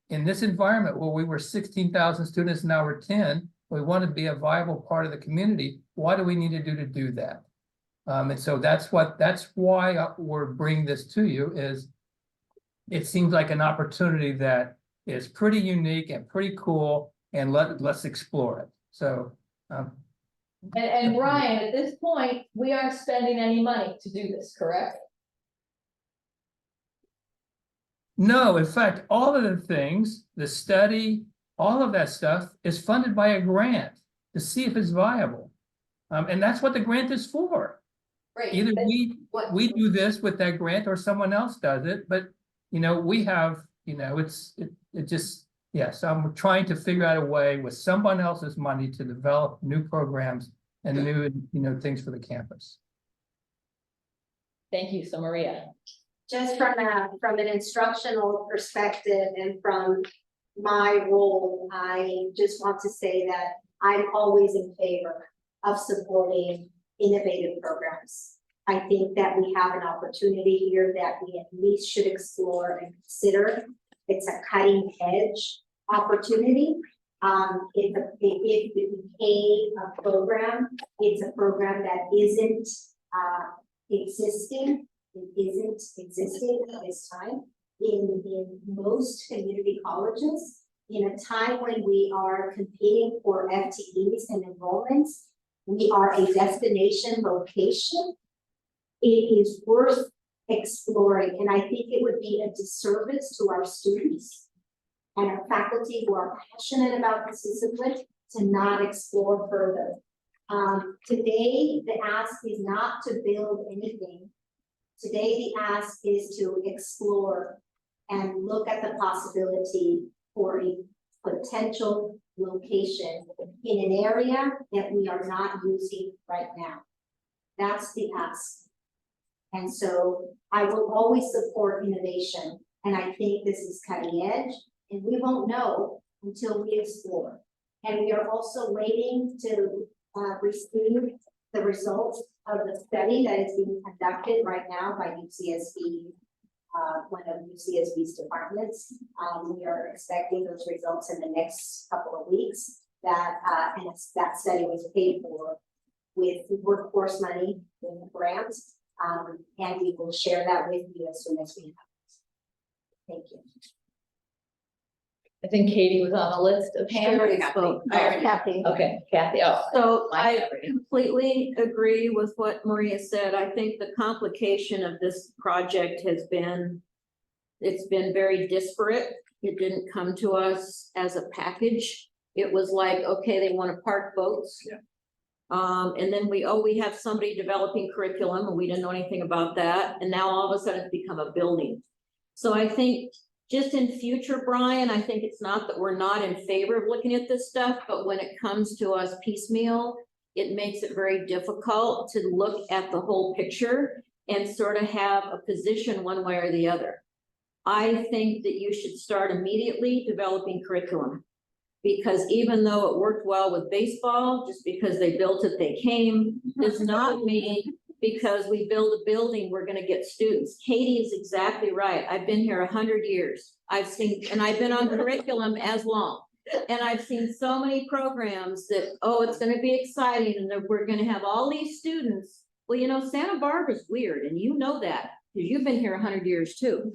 in this environment where we were 16,000 students, now we're 10, we want to be a viable part of the community. What do we need to do that? And so that's why we're bringing this to you is it seems like an opportunity that is pretty unique and pretty cool, and let's explore it. So, And Brian, at this point, we aren't spending any money to do this, correct? no, in fact, all of the things, the study, all of that stuff is funded by a grant to see if it's viable. And that's what the grant is for. Right. Either but we do this with that grant or someone else does it, but we have, it just, yes, I'm trying to figure out a way with someone else's money to develop new programs and new, things for the campus. Thank you, so Maria. Just from an instructional perspective and from my role, I just want to say that I'm always in favor of supporting innovative programs. I think that we have an opportunity here that we at least should explore and consider. It's a cutting edge opportunity. If it became a program, it's a program that isn't existing. It isn't existing at this time in most community colleges. In a time when we are competing for FTEs and enrollments, we are a destination location. It is worth exploring, and I think it would be a disservice to our students and our faculty who are passionate about this discipline to not explore further. Today, the ask is not to build anything. Today, the ask is to explore and look at the possibility for a potential location in an area that we are not using right now. That's the ask. And so I will always support innovation. And I think this is cutting edge, and we won't know until we explore. And we are also waiting to receive the results of the study that is being conducted right now by UCSB, one of UCSB's departments. We are expecting those results in the next couple of weeks. That study was paid for with workforce money, with grants, and we will share that with you as soon as we have it. Thank you. I think Katie was on the list of hands. Kathy. Okay, Kathy, oh. So I I completely agree with what Maria said. I think the complication of this project has been, it's been very disparate. It didn't come to us as a package. It was like, okay, they want to park boats. Yeah. And then we have somebody developing curriculum and we didn't know anything about that. And now all of a sudden it's become a building. So I think just in future, Brian, I think it's not that we're not in favor of looking at this stuff, but when it comes to us piecemeal, it makes it very difficult to look at the whole picture and sort of have a position one way or the other. I think that you should start immediately developing curriculum. Because even though it worked well with baseball, just because they built it, they came, does not mean because we build a building, we're gonna get students. Katie is exactly right. I've been here 100 years. I've been on curriculum as long. And I've seen so many programs that, oh, it's gonna be exciting and that we're gonna have all these students. Well, Santa Barbara's weird and you know that because you've been here 100 years too.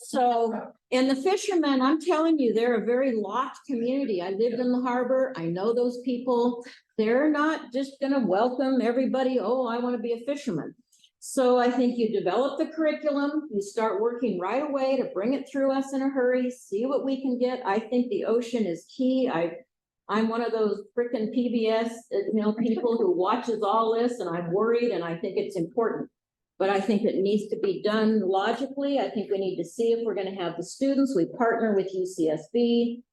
So, and the fishermen, I'm telling you, they're a very locked community. I lived in the harbor. I know those people. They're not just gonna welcome everybody, oh, I want to be a fisherman. So I think you develop the curriculum, you start working right away to bring it through us in a hurry, see what we can get. I think the ocean is key. I'm one of those freaking PBS, people who watches all this and I'm worried and I think it's important. But I think it needs to be done logically. I think we need to see if we're going to have the students. We partner with UCSB.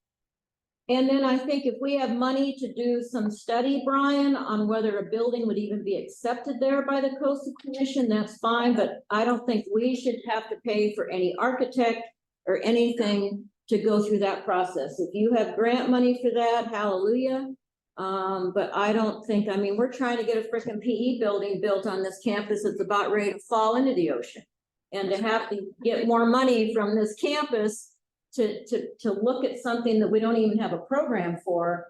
And then I think if we have money to do some study, Brian, on whether a building would even be accepted there by the Coastal Commission, that's fine. But I don't think we should have to pay for any architect or anything to go through that process. If you have grant money for that, hallelujah. But I don't think, we're trying to get a freaking PE building built on this campus that's about ready to fall into the ocean. And to have to get more money from this campus to look at something that we don't even have a program for.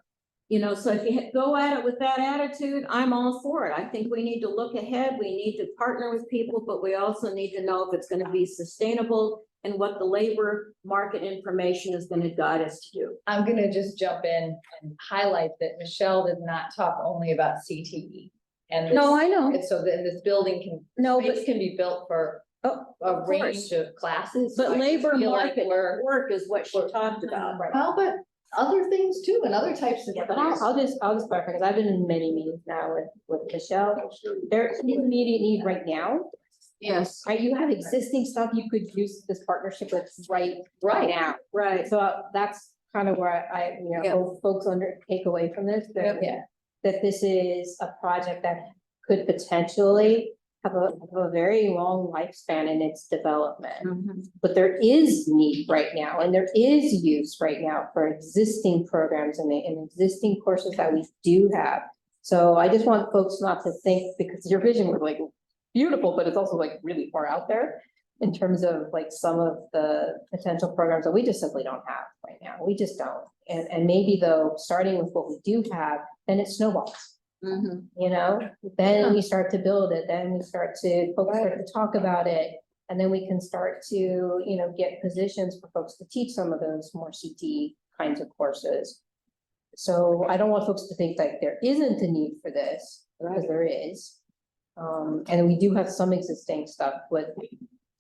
You know, so if you go at it with that attitude, I'm all for it. I think we need to look ahead. We need to partner with people, but we also need to know if it's gonna be sustainable and what the labor market information is gonna guide us to do. I'm gonna just jump in and highlight that Michelle did not talk only about CTE. And No, this- I know. and so then this building can, No, space but, can be built for oh, a of range course. of classes. So But I just labor feel like market we're- work is what she talked about. Well, but other things too, and other types of. Yeah, but I'll just clarify, because I've been in many meetings now with Michelle. There is immediate need right now. Yes. Right, you have existing stuff you could use this partnership with right Right. now. Right. So that's kind of where I, you Yeah. know, hope folks take away from this, that, Yeah. that this is a project that could potentially have a very long lifespan in its development. But there is need right now, and there is use right now for existing programs and existing courses that we do have. So I just want folks not to think, because your vision was like beautiful, but it's also like really far out there in terms of like some of the potential programs that we just simply don't have right now. We just don't. And maybe though, starting with what we do have, then it snowballs. You know, then we start to build it, then we start to, folks start to talk about it. And then we can start to, you know, get positions for folks to teach some of those more CTE kinds of courses. So I don't want folks to think like there isn't a need for this, because there is. And we do have some existing stuff, but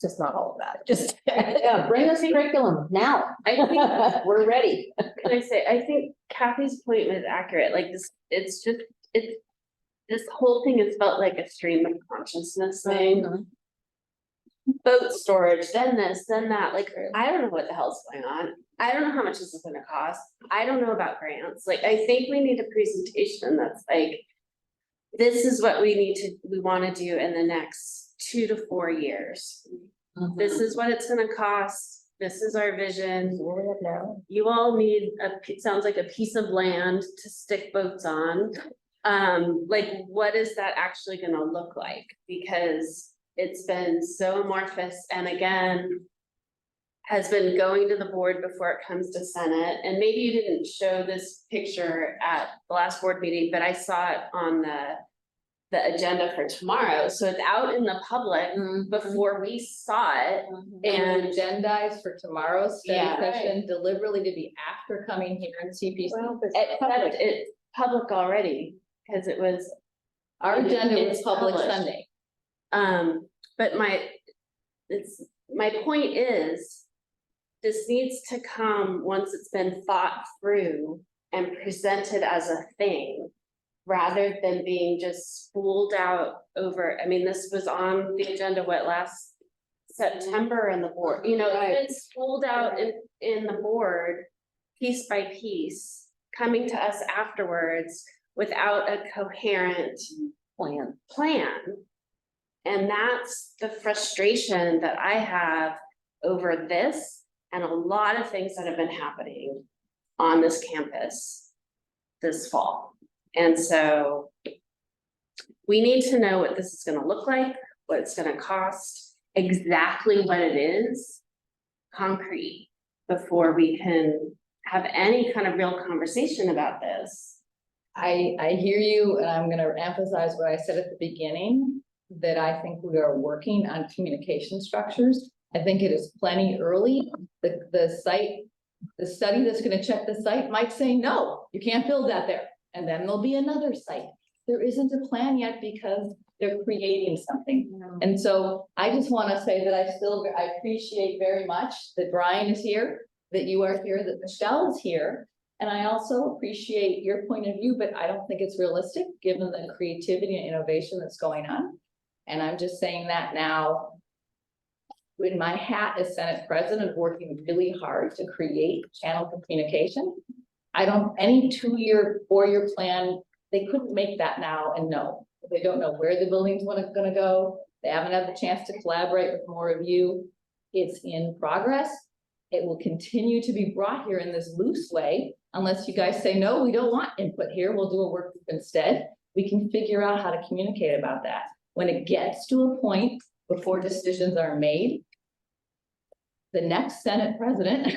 just not all of that, just. Yeah, bring us curriculum now. I think, We're ready. can I say, I think Kathy's point was accurate, like this, it's just, this whole thing has felt like a stream of consciousness thing. Boat storage, then this, then that, like, I don't know what the hell's going on. I don't know how much this is gonna cost. I don't know about grants. Like, I think we need a presentation that's like, this is what we wanna do in the next 2 to 4 years. This is what it's gonna cost. This is our vision. You all need sounds like a piece of land to stick boats on. Like, what is that actually gonna look like? Because it's been so amorphous, and again, has been going to the board before it comes to Senate. And maybe you didn't show this picture at the last board meeting, but I saw it on the agenda for tomorrow. So it's out in the public before we saw it. And agendized for tomorrow's study Yeah. session deliberately to be after coming here in CPC. It's public already, because it was. Our agenda was It's public published. Sunday. But my point is, this needs to come once it's been thought through and presented as a thing, rather than being just spooled out over, I mean, this was on the agenda, last September in the board, you know, it's been spooled out in the board piece by piece, coming to us afterwards without a coherent plan. And that's the frustration that I have over this and a lot of things that have been happening on this campus this fall. And so we need to know what this is gonna look like, what it's gonna cost, exactly what it is, concrete, before we can have any kind of real conversation about this. I hear you, and I'm gonna emphasize what I said at the beginning, that I think we are working on communication structures. I think it is plenty early. The study that's gonna check the site might say, no, you can't build that there. And then there'll be another site. There isn't a plan yet because they're creating something. And so I just wanna say that I appreciate very much that Brian is here, that you are here, that Michelle is here. And I also appreciate your point of view, but I don't think it's realistic, given the creativity and innovation that's going on. And I'm just saying that now, in my hat as Senate President, working really hard to create channel communication. Any 2-year, 4-year plan, they couldn't make that now and know. They don't know where the building's gonna go. They haven't had the chance to collaborate with more of you. It's in progress. It will continue to be brought here in this loose way, unless you guys say, no, we don't want input here, we'll do a work group instead. We can figure out how to communicate about that. When it gets to a point before decisions are made, the next Senate president,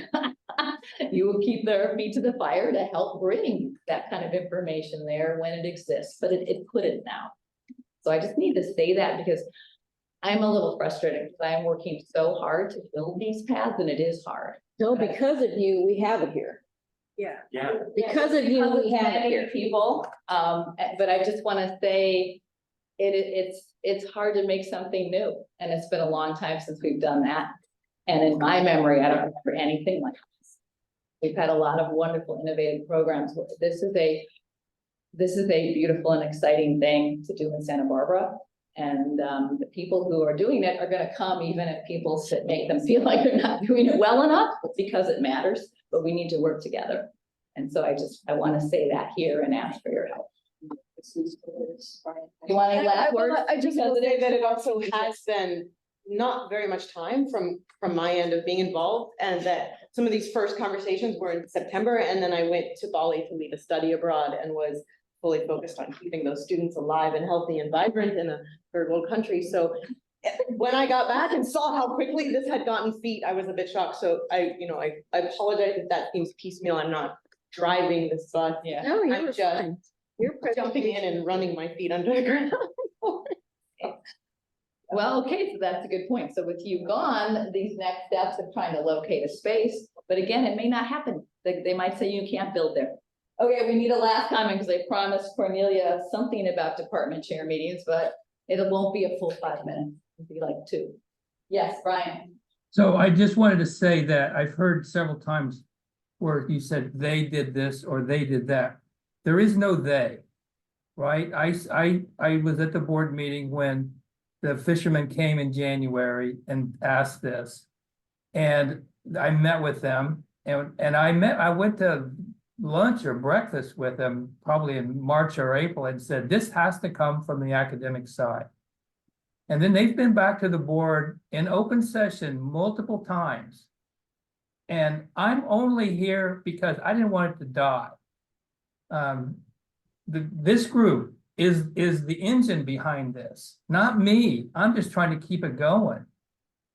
you will keep their feet to the fire to help bring that kind of information there when it exists, but it couldn't now. So I just need to say that because I'm a little frustrated because I'm working so hard to build these paths and it is hard. No, because of you, we have it here. Yeah. Yeah. Because of you, we have it Many here. people, but I just want to say it's hard to make something new. And it's been a long time since we've done that. And in my memory, I don't remember anything like this. We've had a lot of wonderful innovative programs. This is a beautiful and exciting thing to do in Santa Barbara. And the people who are doing it are gonna come even if people make them feel like they're not doing it well enough, because it matters, but we need to work together. And so I wanna say that here and ask for your help. You want any last words? I just Because will it say is- that it also has been not very much time from my end of being involved, and that some of these first conversations were in September, and then I went to Bali to lead a study abroad and was fully focused on keeping those students alive and healthy and vibrant in a third world country. So when I got back and saw how quickly this had gotten feet, I was a bit shocked. So I apologize if that seems piecemeal. I'm not driving this bus. Yeah. No, I'm you're just fine. You're jumping in and running my feet under the ground. Well, okay, so that's a good point. So with you gone, these next steps of trying to locate a space, but again, it may not happen. They might say you can't build there. Okay, we need a last comment because I promised Cornelia something about department chair meetings, but it won't be a full 5 minutes. It'll be like 2. Yes, Brian. So I just wanted to say that I've heard several times where you said they did this or they did that. There is no they, right? I was at the board meeting when the fishermen came in January and asked this. And I met with them and I went to lunch or breakfast with them probably in March or April and said, this has to come from the academic side. And then they've been back to the board in open session multiple times. And I'm only here because I didn't want it to die. This group is the engine behind this, not me. I'm just trying to keep it going.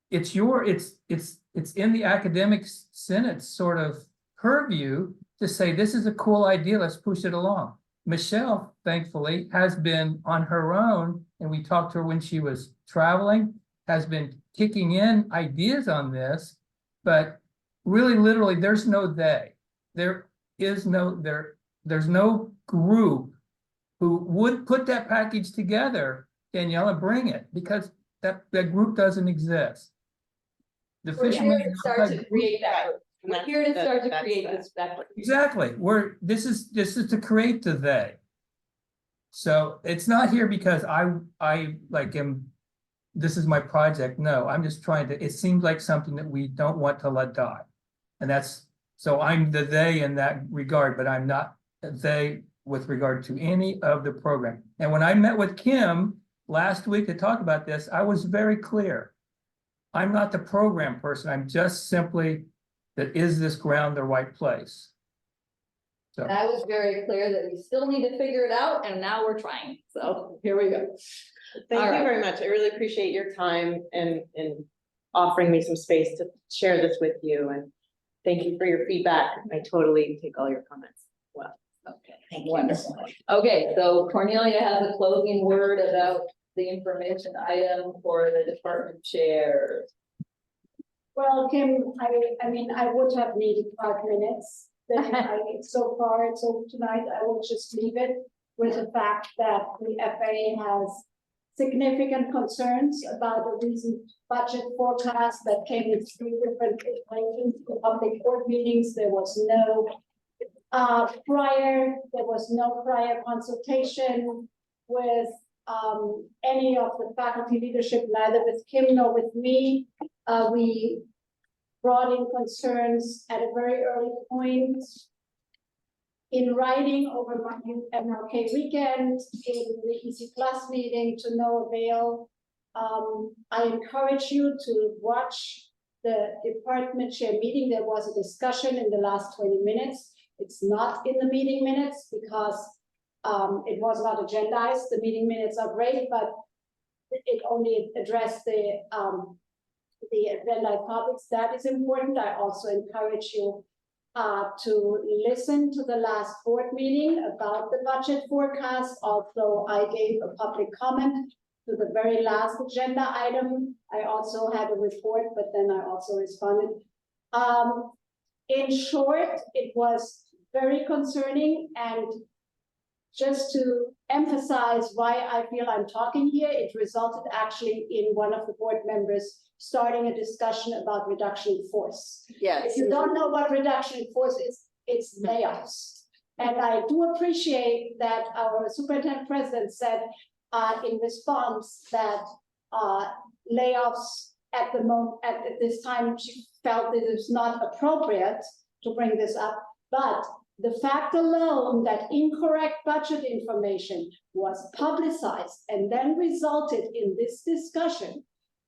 It's in the academic senate's sort of purview to say, this is a cool idea, let's push it along. Michelle, thankfully, has been on her own, and we talked to her when she was traveling, has been kicking in ideas on this, but really, literally, there's no they. There's no group who would put that package together, Daniela, bring it, because that group doesn't exist. The We're here fishermen. to start to create that group. We're here to start to create this. Exactly, this is to create the they. So it's not here because I like am, this is my project. No, I'm just trying to, it seems like something that we don't want to let die. And that's, so I'm the they in that regard, but I'm not a they with regard to any of the program. And when I met with Kim last week to talk about this, I was very clear. I'm not the program person. I'm just simply that, is this ground the right place? So And I was very clear that we still need to figure it out, and now we're trying. So here we go. Thank All you right. very much. I really appreciate your time and offering me some space to share this with you, and thank you for your feedback. I totally take all your comments. Well, Okay, wonderful. Okay, so Cornelia has a closing word about the information item for the department chair. Well, Kim, I mean, I would have needed 5 minutes. So far, so tonight I will just leave it with the fact that the FAA has significant concerns about the recent budget forecast that came in 3 different iterations of public board meetings. There was no prior consultation with any of the faculty leadership, neither with Kim nor with me. We brought in concerns at a very early point in writing over MLK weekend, in the EC Plus meeting, to no avail. I encourage you to watch the department chair meeting. There was a discussion in the last 20 minutes. It's not in the meeting minutes because it was not agendized. The meeting minutes are great, but it only addressed the the agenda topics, that is important. I also encourage you to listen to the last board meeting about the budget forecast, although I gave a public comment to the very last agenda item. I also had a report, but then I also responded. In short, it was very concerning, and just to emphasize why I feel I'm talking here, it resulted actually in one of the board members starting a discussion about reduction in force. Yes. If you don't know what reduction in force is, it's layoffs. And I do appreciate that our superintendent president said in response that layoffs at the moment, at this time, she felt that it was not appropriate to bring this up, but the fact alone that incorrect budget information was publicized and then resulted in this discussion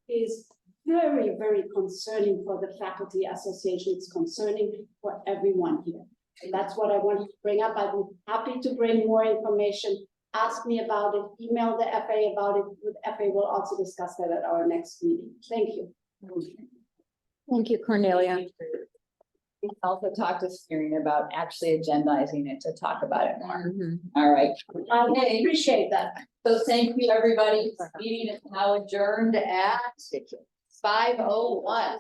is very, very concerning for the faculty association. It's concerning for everyone here. And that's what I wanted to bring up. I'd be happy to bring more information. Ask me about it, email the FA about it. The FA will also discuss that at our next meeting. Thank you. Thank you, Cornelia. We also talked to Steering about actually agendizing it to talk about it more. All right. I would appreciate that. So thank you, everybody. This meeting is now adjourned at 5:01.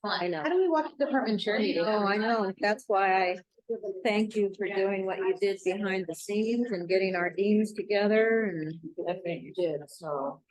I know. How do we watch the department chair meeting? Oh, I know. That's why I thank you for doing what you did behind the scenes and getting our deans together and. I think you did, so.